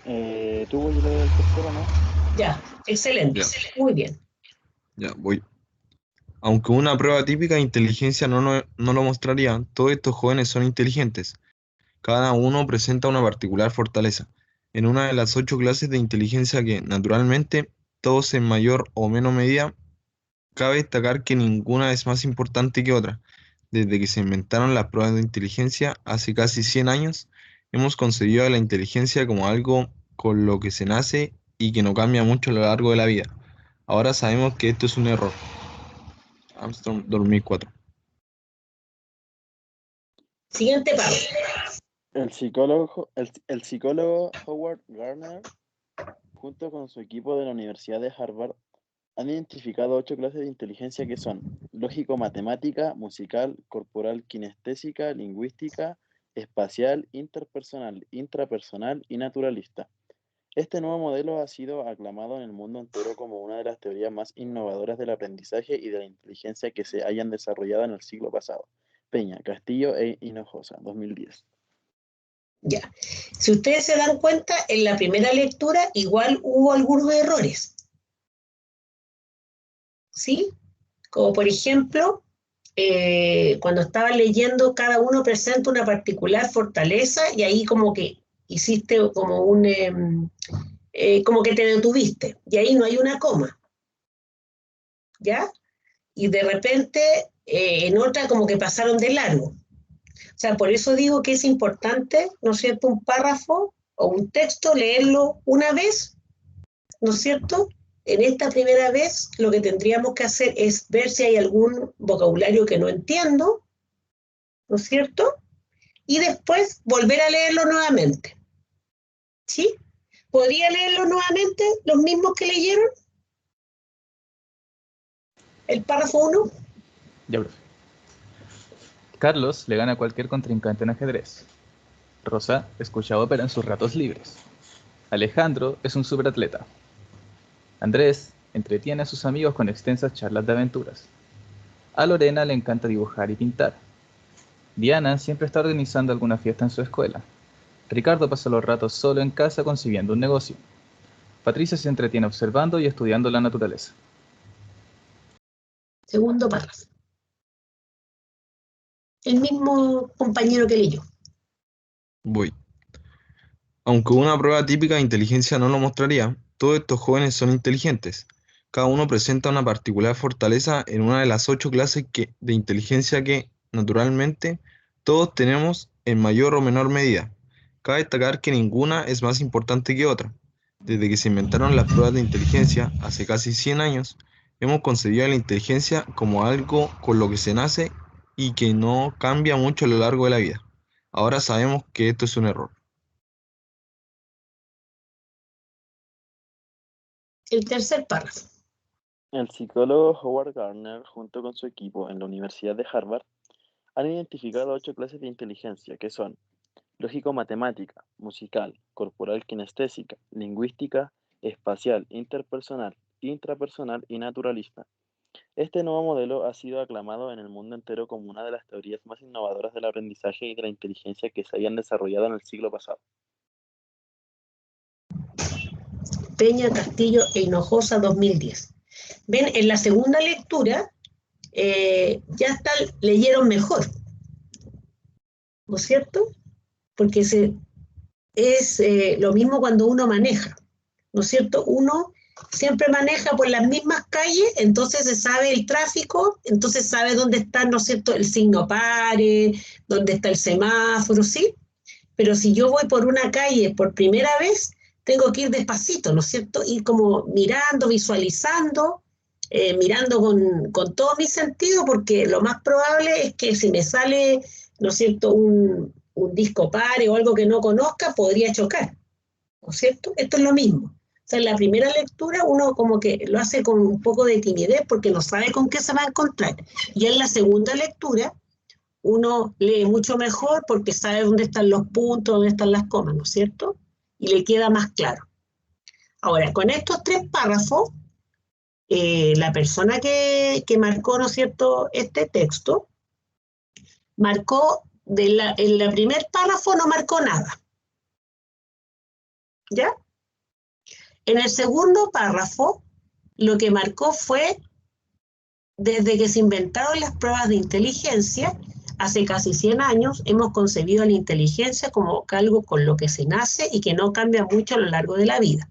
¿Tú voy a leer el tercero, no? ya. Excelente. Ya, Muy bien. ya, voy. Aunque una prueba típica de inteligencia no lo mostraría, todos estos jóvenes son inteligentes. Cada uno presenta una particular fortaleza. En una de las 8 clases de inteligencia que, naturalmente, todos en mayor o menor medida, cabe destacar que ninguna es más importante que otra. Desde que se inventaron las pruebas de inteligencia hace casi 100 años, hemos concebido a la inteligencia como algo con lo que se nace y que no cambia mucho a lo largo de la vida. Ahora sabemos que esto es un error. Armstrong 2004. Siguiente párrafo. El psicólogo Howard Gardner, junto con su equipo de la Universidad de Harvard, han identificado 8 clases de inteligencia que son lógico-matemática, musical, corporal, kinestésica, lingüística, espacial, interpersonal, intrapersonal y naturalista. Este nuevo modelo ha sido aclamado en el mundo entero como una de las teorías más innovadoras del aprendizaje y de la inteligencia que se hayan desarrollado en el siglo pasado. Peña, Castillo e Hinojosa, 2010. Ya. Si ustedes se dan cuenta, en la primera lectura igual hubo algunos errores, ¿sí? Como por ejemplo, cuando estaba leyendo, cada uno presenta una particular fortaleza y ahí como que hiciste como como que te detuviste y ahí no hay una coma, ¿ya? Y de repente en otra como que pasaron de largo. O sea, por eso digo que es importante, ¿no es cierto?, un párrafo o un texto, leerlo una vez, ¿no es cierto? En esta primera vez lo que tendríamos que hacer es ver si hay algún vocabulario que no entiendo, ¿no es cierto? Y después volver a leerlo nuevamente, ¿sí? ¿Podría leerlo nuevamente los mismos que leyeron? El párrafo 1. Ya, profe. Carlos le gana a cualquier contrincante en ajedrez. Rosa escucha ópera en sus ratos libres. Alejandro es un superatleta. Andrés entretiene a sus amigos con extensas charlas de aventuras. A Lorena le encanta dibujar y pintar. Diana siempre está organizando alguna fiesta en su escuela. Ricardo pasa los ratos solo en casa consiguiendo un negocio. Patricia se entretiene observando y estudiando la naturaleza. Segundo párrafo. El mismo compañero que leyó. Voy. Aunque una prueba típica de inteligencia no lo mostraría, todos estos jóvenes son inteligentes. Cada uno presenta una particular fortaleza en una de las 8 clases de inteligencia que, naturalmente, todos tenemos en mayor o menor medida. Cabe destacar que ninguna es más importante que otra. Desde que se inventaron las pruebas de inteligencia hace casi 100 años, hemos concebido a la inteligencia como algo con lo que se nace y que no cambia mucho a lo largo de la vida. Ahora sabemos que esto es un error. El tercer párrafo. El psicólogo Howard Gardner, junto con su equipo en la Universidad de Harvard, han identificado 8 clases de inteligencia que son lógico-matemática, musical, corporal kinestésica, lingüística, espacial, interpersonal, intrapersonal y naturalista. Este nuevo modelo ha sido aclamado en el mundo entero como una de las teorías más innovadoras del aprendizaje y de la inteligencia que se habían desarrollado en el siglo pasado. Peña, Castillo e Hinojosa, 2010. Ven, en la segunda lectura ya leyeron mejor, ¿no es cierto? Porque es lo mismo cuando uno maneja, ¿no es cierto? Uno siempre maneja por las mismas calles, entonces se sabe el tráfico, entonces sabe dónde está, ¿no es cierto?, el signo pare, dónde está el semáforo, ¿sí? Pero si yo voy por una calle por primera vez, tengo que ir despacito, ¿no es cierto? Ir como mirando, visualizando, mirando con todo mi sentido, porque lo más probable es que si me sale, ¿no es cierto?, un disco pare o algo que no conozca, podría chocar, ¿no es cierto? Esto es lo mismo. O sea, en la primera lectura uno como que lo hace con un poco de timidez porque no sabe con qué se va a encontrar. Y en la segunda lectura uno lee mucho mejor porque sabe dónde están los puntos, dónde están las comas, ¿no es cierto? Y le queda más claro. Ahora, con estos 3 párrafos, la persona que marcó, ¿no es cierto?, este texto, marcó, en el primer párrafo no marcó nada, ¿ya? En el segundo párrafo, lo que marcó fue, desde que se inventaron las pruebas de inteligencia, hace casi 100 años, hemos concebido la inteligencia como algo con lo que se nace y que no cambia mucho a lo largo de la vida.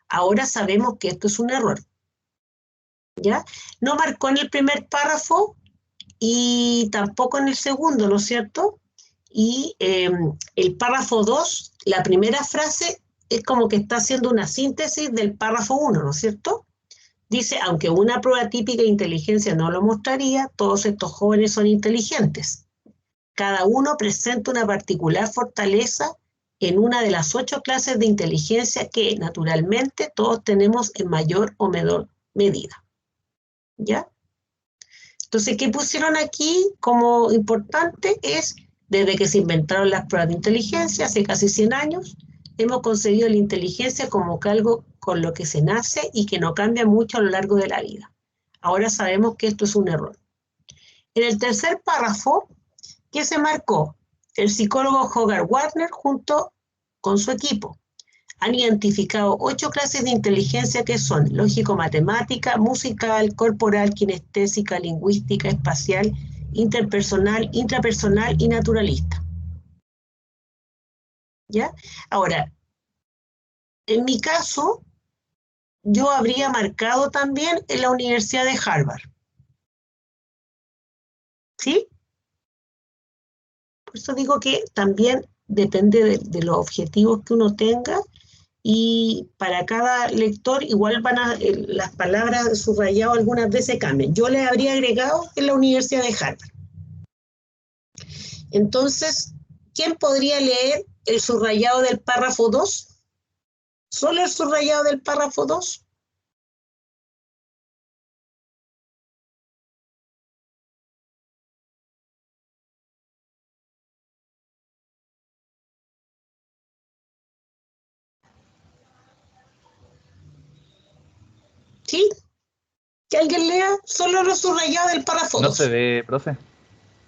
Ahora sabemos que esto es un error, ¿ya? No marcó en el primer párrafo y tampoco en el segundo, ¿no es cierto? Y el párrafo 2, la primera frase, es como que está haciendo una síntesis del párrafo 1, ¿no es cierto? Dice, aunque una prueba típica de inteligencia no lo mostraría, todos estos jóvenes son inteligentes. Cada uno presenta una particular fortaleza en una de las 8 clases de inteligencia que, naturalmente, todos tenemos en mayor o menor medida. ¿Ya? Entonces, ¿qué pusieron aquí como importante? Es, desde que se inventaron las pruebas de inteligencia, hace casi 100 años, hemos concebido la inteligencia como algo con lo que se nace y que no cambia mucho a lo largo de la vida. Ahora sabemos que esto es un error. En el tercer párrafo, ¿qué se marcó? El psicólogo Hogarth Gardner junto con su equipo han identificado 8 clases de inteligencia que son lógico-matemática, musical, corporal, kinestésica, lingüística, espacial, interpersonal, intrapersonal y naturalista. ¿Ya? Ahora, en mi caso, yo habría marcado también en la Universidad de Harvard. ¿Sí? Por eso digo que también depende de los objetivos que uno tenga y para cada lector igual las palabras subrayadas algunas veces cambian. Yo le habría agregado en la Universidad de Harvard. Entonces, ¿quién podría leer el subrayado del párrafo 2? ¿Solo el subrayado del párrafo 2? ¿Sí? Que alguien lea solo los subrayados del párrafo 2. No se ve, profe.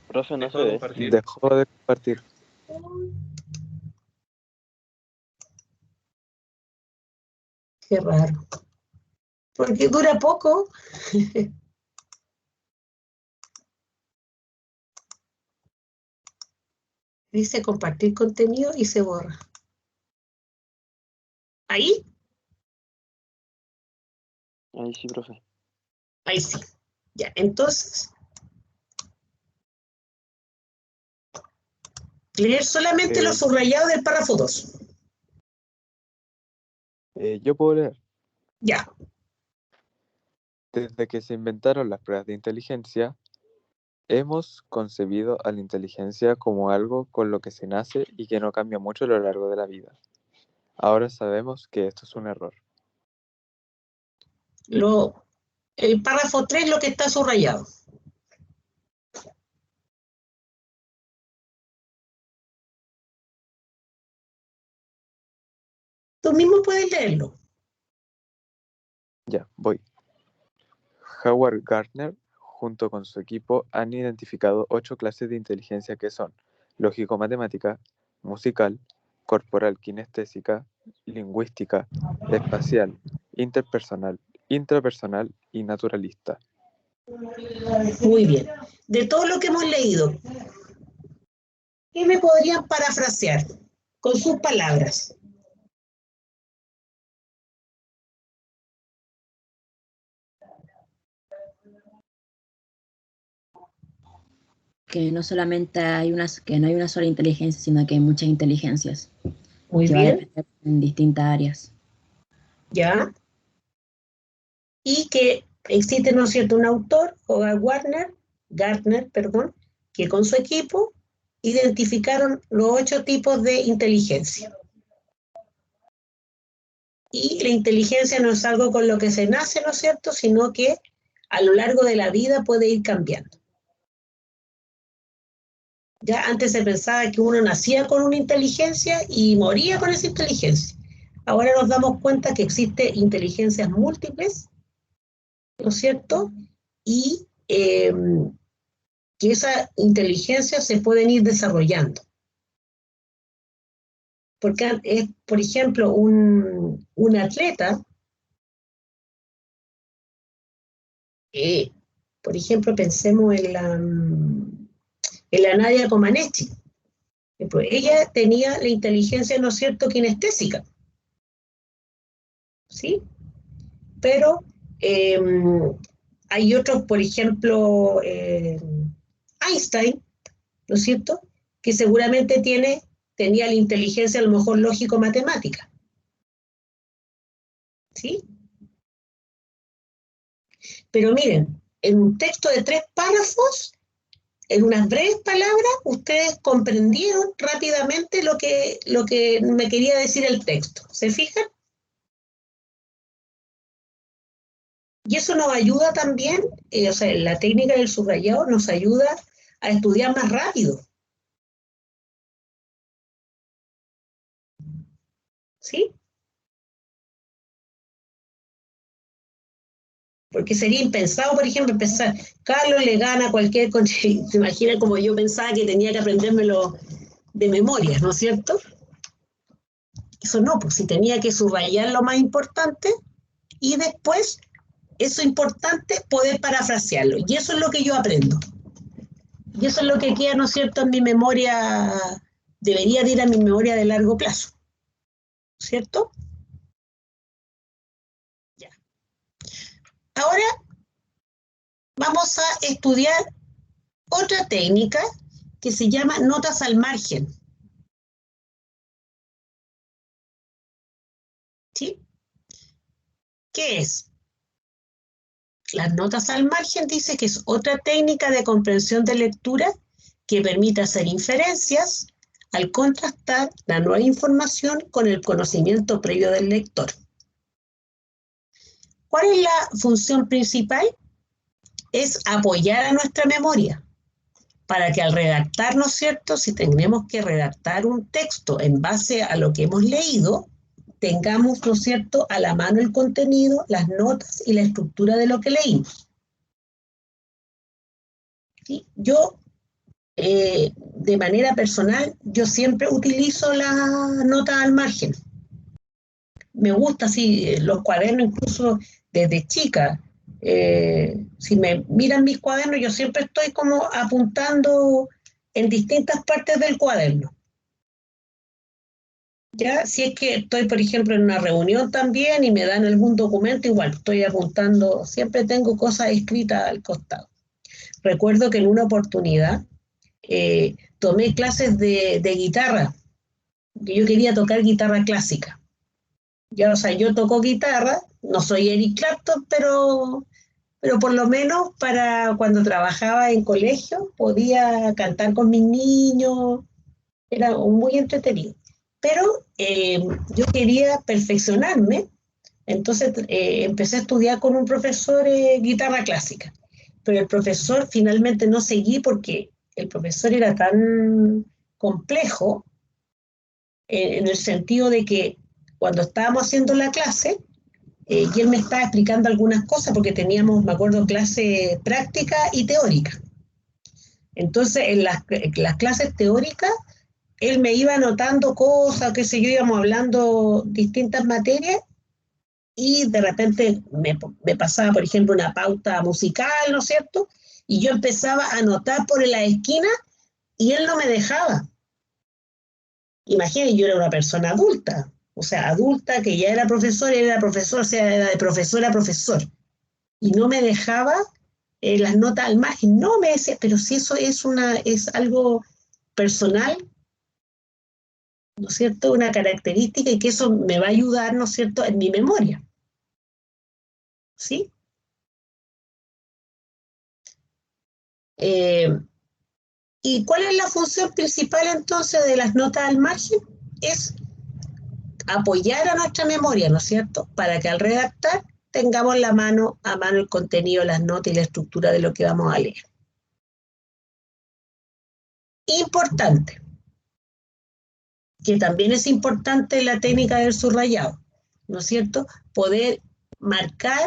Profe, no Dejó se de ve. compartir. Dejó de compartir. Qué raro. Porque dura poco. Dice compartir contenido y se borra. ¿Ahí? Ahí sí, profe. Ahí sí. Ya, entonces, leer solamente los subrayados del párrafo 2. Yo puedo leer. Ya. Desde que se inventaron las pruebas de inteligencia, hemos concebido a la inteligencia como algo con lo que se nace y que no cambia mucho a lo largo de la vida. Ahora sabemos que esto es un error. El párrafo 3 lo que está subrayado. Tú mismo puedes leerlo. Ya, voy. Howard Gardner, junto con su equipo, han identificado 8 clases de inteligencia que son lógico-matemática, musical, corporal kinestésica, lingüística, espacial, interpersonal, intrapersonal y naturalista. Muy bien. De todo lo que hemos leído, ¿qué me podrían parafrasear con sus palabras? Que no solamente que no hay una sola inteligencia, sino que hay muchas inteligencias Muy que va a bien, depender en distintas áreas. ¿ya? Y que existe, ¿no es cierto?, un autor, Howard Gardner, que con su equipo identificaron los 8 tipos de inteligencia. Y la inteligencia no es algo con lo que se nace, ¿no es cierto?, sino que a lo largo de la vida puede ir cambiando. Ya antes se pensaba que uno nacía con una inteligencia y moría con esa inteligencia. Ahora nos damos cuenta que existen inteligencias múltiples, ¿no es cierto? Y que esas inteligencias se pueden ir desarrollando. Porque es, por ejemplo, un atleta, por ejemplo, pensemos en la Nadia Comaneci. Ella tenía la inteligencia, ¿no es cierto?, kinestésica, ¿sí? Pero hay otros, por ejemplo, Einstein, ¿no es cierto?, que seguramente tenía la inteligencia a lo mejor lógico-matemática, ¿sí? Pero miren, en un texto de 3 párrafos, en unas breves palabras, ustedes comprendieron rápidamente lo que me quería decir el texto. ¿Se fijan? Y eso nos ayuda también, o sea, la técnica del subrayado nos ayuda a estudiar más rápido. ¿Sí? Porque sería impensado, por ejemplo, pensar, Carlos le gana a cualquier... Se imagina como yo pensaba que tenía que aprendérmelo de memoria, ¿no es cierto? Eso no, pues si tenía que subrayar lo más importante y después, eso importante, poder parafrasearlo. Y eso es lo que yo aprendo. Y eso es lo que queda, ¿no es cierto?, en mi memoria, debería de ir a mi memoria de largo plazo. ¿Cierto? Ya. Ahora vamos a estudiar otra técnica que se llama notas al margen. ¿Sí? ¿Qué es? Las notas al margen dice que es otra técnica de comprensión de lectura que permite hacer inferencias al contrastar la nueva información con el conocimiento previo del lector. ¿Cuál es la función principal? Es apoyar a nuestra memoria para que al redactar, ¿no es cierto?, si tenemos que redactar un texto en base a lo que hemos leído, tengamos, ¿no es cierto?, a la mano el contenido, las notas y la estructura de lo que leímos. ¿Sí? Yo, de manera personal, yo siempre utilizo la nota al margen. Me gusta así, los cuadernos incluso desde chica. Si me miran mis cuadernos, yo siempre estoy como apuntando en distintas partes del cuaderno. Ya, si es que estoy, por ejemplo, en una reunión también y me dan algún documento, igual estoy apuntando, siempre tengo cosas escritas al costado. Recuerdo que en una oportunidad tomé clases de guitarra, que yo quería tocar guitarra clásica. Ya, o sea, yo toco guitarra, no soy Eric Clapton, pero por lo menos para cuando trabajaba en colegio podía cantar con mis niños, era muy entretenido. Pero yo quería perfeccionarme, entonces empecé a estudiar con un profesor guitarra clásica, pero el profesor finalmente no seguí porque el profesor era tan complejo en el sentido de que cuando estábamos haciendo la clase, y él me estaba explicando algunas cosas, porque teníamos, me acuerdo, clase práctica y teórica. Entonces, en las clases teóricas, él me iba anotando cosas, qué sé yo, íbamos hablando distintas materias, y de repente me pasaba, por ejemplo, una pauta musical, ¿no es cierto? Y yo empezaba a anotar por la esquina, y él no me dejaba. Imagínense, yo era una persona adulta, o sea, adulta que ya era profesor, o sea, era de profesor a profesor, y no me dejaba las notas al margen. No, me decía, pero si eso es algo personal, ¿no es cierto? Una característica, y que eso me va a ayudar, ¿no es cierto?, en mi memoria. ¿Sí? ¿Y cuál es la función principal entonces de las notas al margen? Es apoyar a nuestra memoria, ¿no es cierto?, para que al redactar tengamos a mano el contenido, las notas y la estructura de lo que vamos a leer. Importante, que también es importante la técnica del subrayado, ¿no es cierto?, poder marcar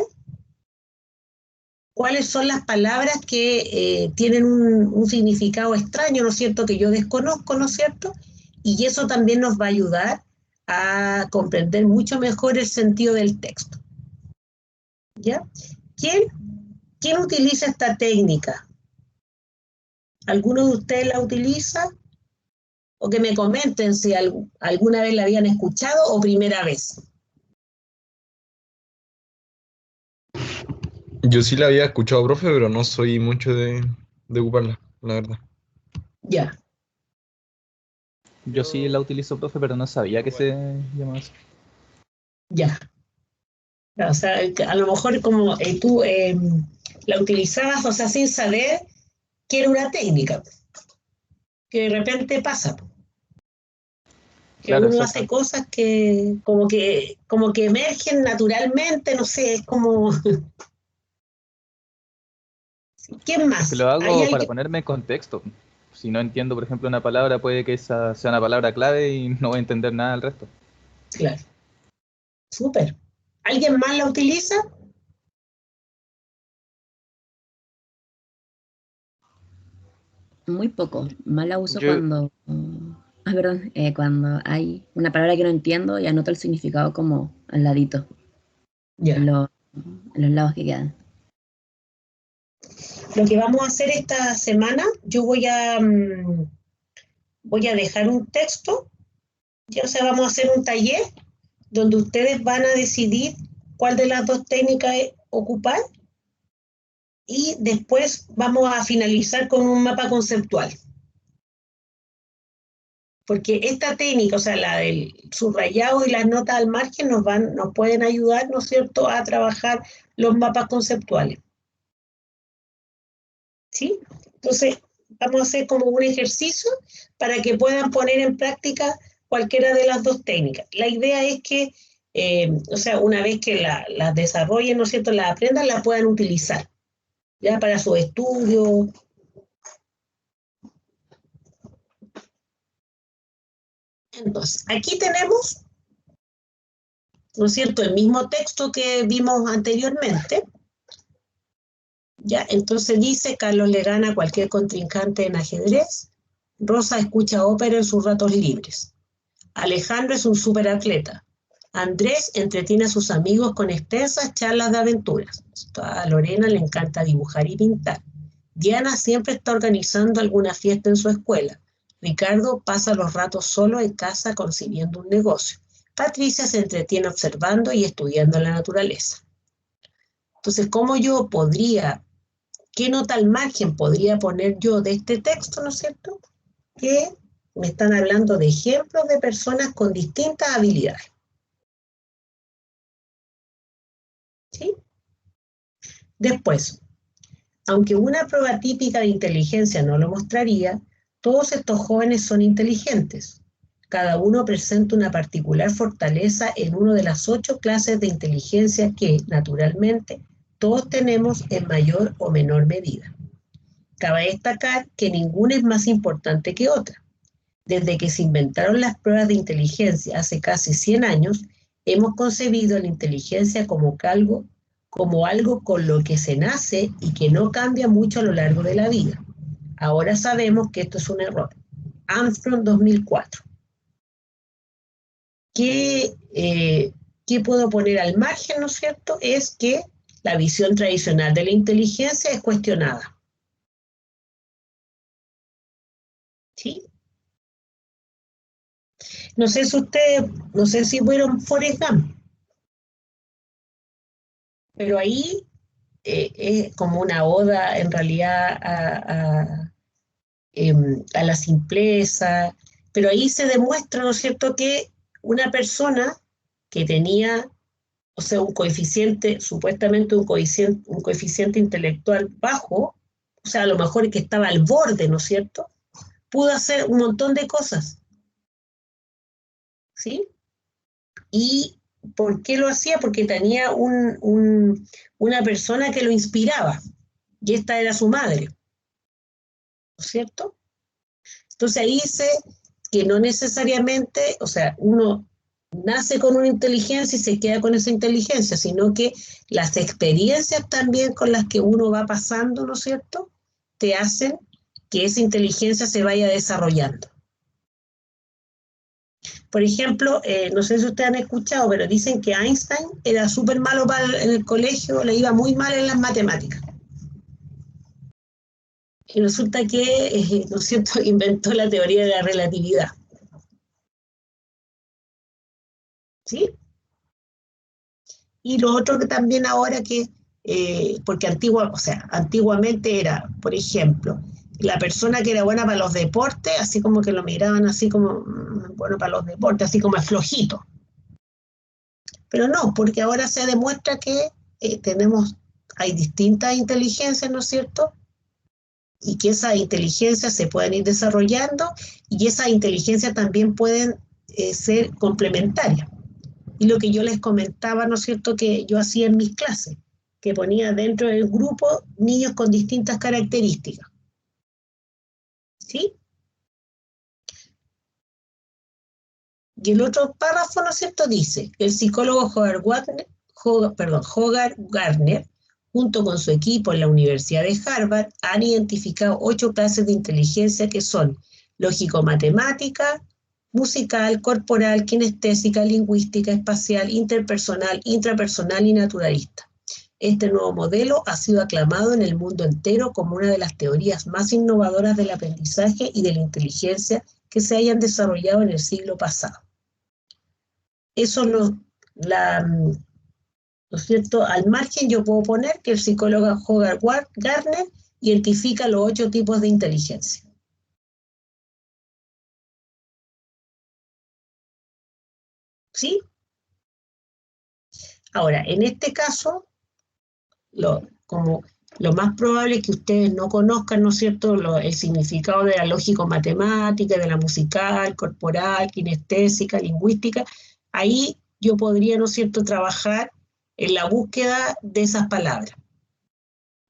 cuáles son las palabras que tienen un significado extraño, ¿no es cierto?, que yo desconozco, ¿no es cierto?, y eso también nos va a ayudar a comprender mucho mejor el sentido del texto. ¿Ya? ¿Quién utiliza esta técnica? ¿Alguno de ustedes la utiliza? O que me comenten si alguna vez la habían escuchado o primera vez. Yo sí la había escuchado, profe, pero no soy mucho de ocuparla, la verdad. Ya. Yo sí la utilizo, profe, pero no sabía que se llamaba así. Ya. O sea, a lo mejor como tú la utilizabas, o sea, sin saber que era una técnica, que de repente pasa, que Claro, uno hace exacto. cosas que como que emergen naturalmente, no sé, es como... ¿Quién Es que más? lo ¿Hay hago para alguien? ponerme en contexto. Si no entiendo, por ejemplo, una palabra, puede que esa sea una palabra clave y no voy a entender nada del resto. Claro, súper. ¿Alguien más la utiliza? Muy poco. Más la uso Yo, cuando, perdón, cuando hay una palabra que no entiendo y anoto el significado como al ladito, Ya. en los lados que quedan. Lo que vamos a hacer esta semana, yo voy a dejar un texto, ya, o sea, vamos a hacer un taller donde ustedes van a decidir cuál de las dos técnicas ocupar, y después vamos a finalizar con un mapa conceptual. Porque esta técnica, o sea, la del subrayado y las notas al margen, nos pueden ayudar, ¿no es cierto?, a trabajar los mapas conceptuales. ¿Sí? Entonces, vamos a hacer como un ejercicio para que puedan poner en práctica cualquiera de las dos técnicas. La idea es que, o sea, una vez que las desarrollen, ¿no es cierto?, las aprendan, las puedan utilizar, ya para su estudio. Entonces, aquí tenemos, ¿no es cierto?, el mismo texto que vimos anteriormente. Ya, entonces dice: Carlos le gana a cualquier contrincante en ajedrez. Rosa escucha ópera en sus ratos libres. Alejandro es un superatleta. Andrés entretiene a sus amigos con extensas charlas de aventuras. A Lorena le encanta dibujar y pintar. Diana siempre está organizando alguna fiesta en su escuela. Ricardo pasa los ratos solo en casa concibiendo un negocio. Patricia se entretiene observando y estudiando la naturaleza. Entonces, ¿cómo yo podría, qué nota al margen podría poner yo de este texto, ¿no es cierto?, que me están hablando de ejemplos de personas con distintas habilidades. ¿Sí? Después, aunque una prueba típica de inteligencia no lo mostraría, todos estos jóvenes son inteligentes. Cada uno presenta una particular fortaleza en una de las 8 clases de inteligencia que, naturalmente, todos tenemos en mayor o menor medida. Cabe destacar que ninguna es más importante que otra. Desde que se inventaron las pruebas de inteligencia hace casi 100 años, hemos concebido la inteligencia como algo con lo que se nace y que no cambia mucho a lo largo de la vida. Ahora sabemos que esto es un error. Armstrong 2004. ¿Qué puedo poner al margen, no es cierto? Es que la visión tradicional de la inteligencia es cuestionada. ¿Sí? No sé si fueron Forrest Gump, pero ahí es como una oda en realidad a la simpleza, pero ahí se demuestra, ¿no es cierto?, que una persona que tenía, o sea, supuestamente un coeficiente intelectual bajo, o sea, a lo mejor que estaba al borde, ¿no es cierto?, pudo hacer un montón de cosas, ¿sí? ¿Y por qué lo hacía? Porque tenía una persona que lo inspiraba, y esta era su madre, ¿no es cierto? Entonces ahí dice que no necesariamente, o sea, uno nace con una inteligencia y se queda con esa inteligencia, sino que las experiencias también con las que uno va pasando, ¿no es cierto?, te hacen que esa inteligencia se vaya desarrollando. Por ejemplo, no sé si ustedes han escuchado, pero dicen que Einstein era súper malo en el colegio, le iba muy mal en las matemáticas. Y resulta que, ¿no es cierto?, inventó la teoría de la relatividad. ¿Sí? Y lo otro que también ahora porque antiguamente era, por ejemplo, la persona que era buena para los deportes, así como que lo miraban así como, bueno para los deportes, así como es flojito. Pero no, porque ahora se demuestra que hay distintas inteligencias, ¿no es cierto?, y que esas inteligencias se pueden ir desarrollando y esas inteligencias también pueden ser complementarias. Y lo que yo les comentaba, ¿no es cierto?, que yo hacía en mis clases, que ponía dentro del grupo niños con distintas características. ¿Sí? Y el otro párrafo, ¿no es cierto?, dice, el psicólogo Hogarth Gardner, junto con su equipo en la Universidad de Harvard, han identificado 8 clases de inteligencia que son lógico-matemática, musical, corporal, kinestésica, lingüística, espacial, interpersonal, intrapersonal y naturalista. Este nuevo modelo ha sido aclamado en el mundo entero como una de las teorías más innovadoras del aprendizaje y de la inteligencia que se hayan desarrollado en el siglo pasado. Eso ¿no es cierto? Al margen yo puedo poner que el psicólogo Hogarth Gardner identifica los 8 tipos de inteligencia. ¿Sí? Ahora, en este caso, como lo más probable es que ustedes no conozcan, ¿no es cierto?, el significado de la lógico-matemática, de la musical, corporal, kinestésica, lingüística. Ahí yo podría, ¿no es cierto?, trabajar en la búsqueda de esas palabras,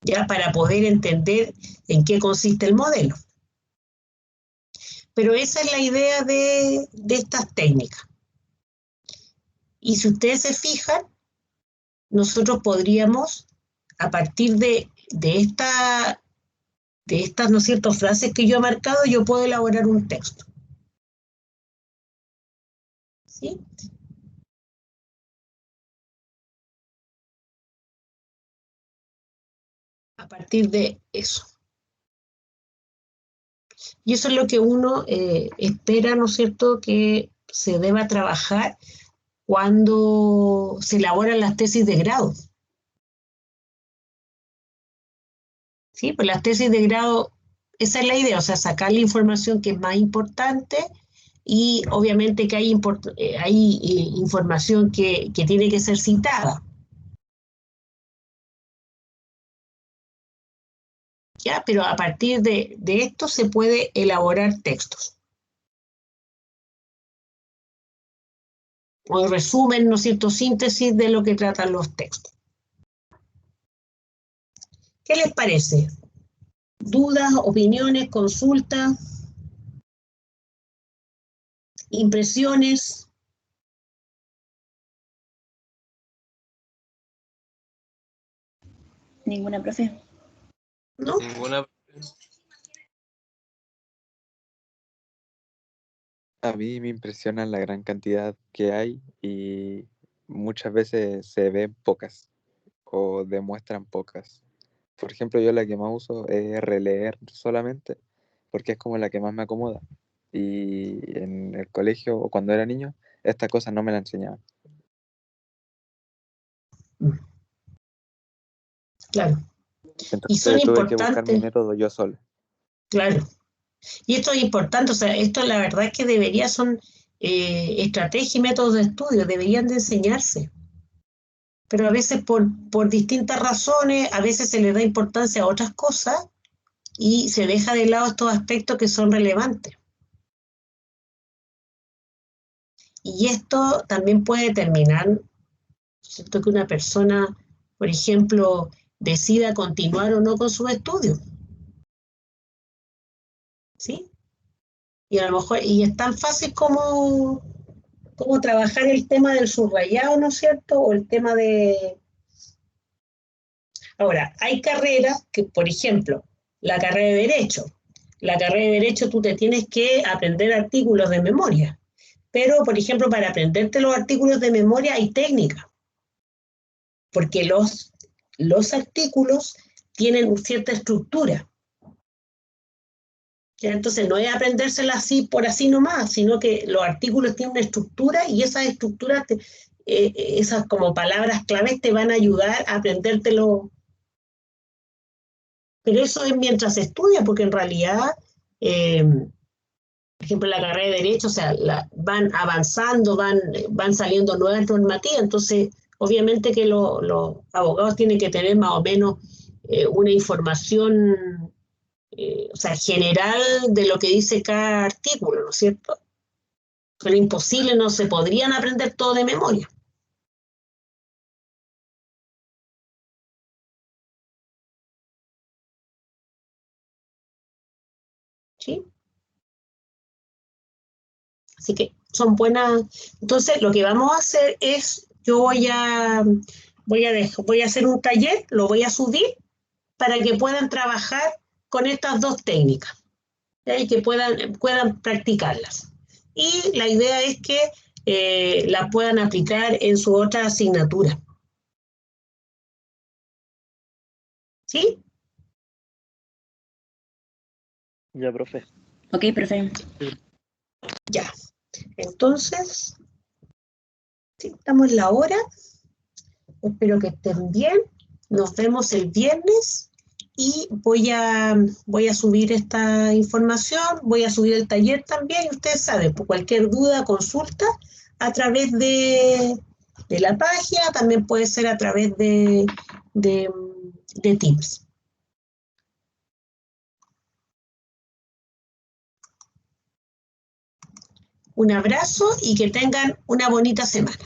ya para poder entender en qué consiste el modelo. Pero esa es la idea de estas técnicas. Y si ustedes se fijan, nosotros podríamos, a partir de estas, ¿no es cierto?, frases que yo he marcado, yo puedo elaborar un texto. ¿Sí? A partir de eso. Y eso es lo que uno espera, ¿no es cierto?, que se deba trabajar cuando se elaboran las tesis de grado. ¿Sí? Pues las tesis de grado, esa es la idea, o sea, sacar la información que es más importante y obviamente que hay información que tiene que ser citada. ¿Ya? Pero a partir de esto se puede elaborar textos. O resumen, ¿no es cierto?, síntesis de lo que tratan los textos. ¿Qué les parece? ¿Dudas, opiniones, consultas, impresiones? Ninguna, profe. ¿No? Ninguna. A mí me impresiona la gran cantidad que hay y muchas veces se ven pocas o demuestran pocas. Por ejemplo, yo la que más uso es releer solamente porque es como la que más me acomoda. Y en el colegio o cuando era niño, estas cosas no me las enseñaban. Claro. Y son Entonces tuve que buscar mi importantes, método yo solo. claro. Y esto es importante, o sea, esto la verdad es que debería, son estrategias y métodos de estudio, deberían de enseñarse. Pero a veces por distintas razones, a veces se le da importancia a otras cosas y se deja de lado estos aspectos que son relevantes. Y esto también puede determinar, ¿cierto?, que una persona, por ejemplo, decida continuar o no con sus estudios. ¿Sí? Y a lo mejor, y es tan fácil como trabajar el tema del subrayado, ¿no es cierto? O el tema de... Ahora, hay carreras que, por ejemplo, la carrera de Derecho. La carrera de Derecho tú te tienes que aprender artículos de memoria. Pero, por ejemplo, para aprenderte los artículos de memoria hay técnicas. Porque los artículos tienen cierta estructura. ¿Ya? Entonces no es aprendérsela así por así nomás, sino que los artículos tienen una estructura y esas estructuras, esas como palabras claves te van a ayudar a aprendértelo. Pero eso es mientras se estudia, porque en realidad, por ejemplo, la carrera de Derecho, o sea, van avanzando, van saliendo nuevas normativas, entonces obviamente que los abogados tienen que tener más o menos una información o sea, general de lo que dice cada artículo, ¿no es cierto? Pero imposible, no se podrían aprender todo de memoria. ¿Sí? Así que son buenas. Entonces, lo que vamos a hacer es, yo voy a hacer un taller, lo voy a subir para que puedan trabajar con estas dos técnicas, ¿ya? Y que puedan practicarlas. Y la idea es que las puedan aplicar en su otra asignatura. ¿Sí? Ya, profe. Ok, profe. Ya. Entonces, sí, estamos en la hora. Espero que estén bien. Nos vemos el viernes y voy a subir esta información, voy a subir el taller también y ustedes saben, por cualquier duda, consulta a través de la página, también puede ser a través de Teams. Un abrazo y que tengan una bonita semana.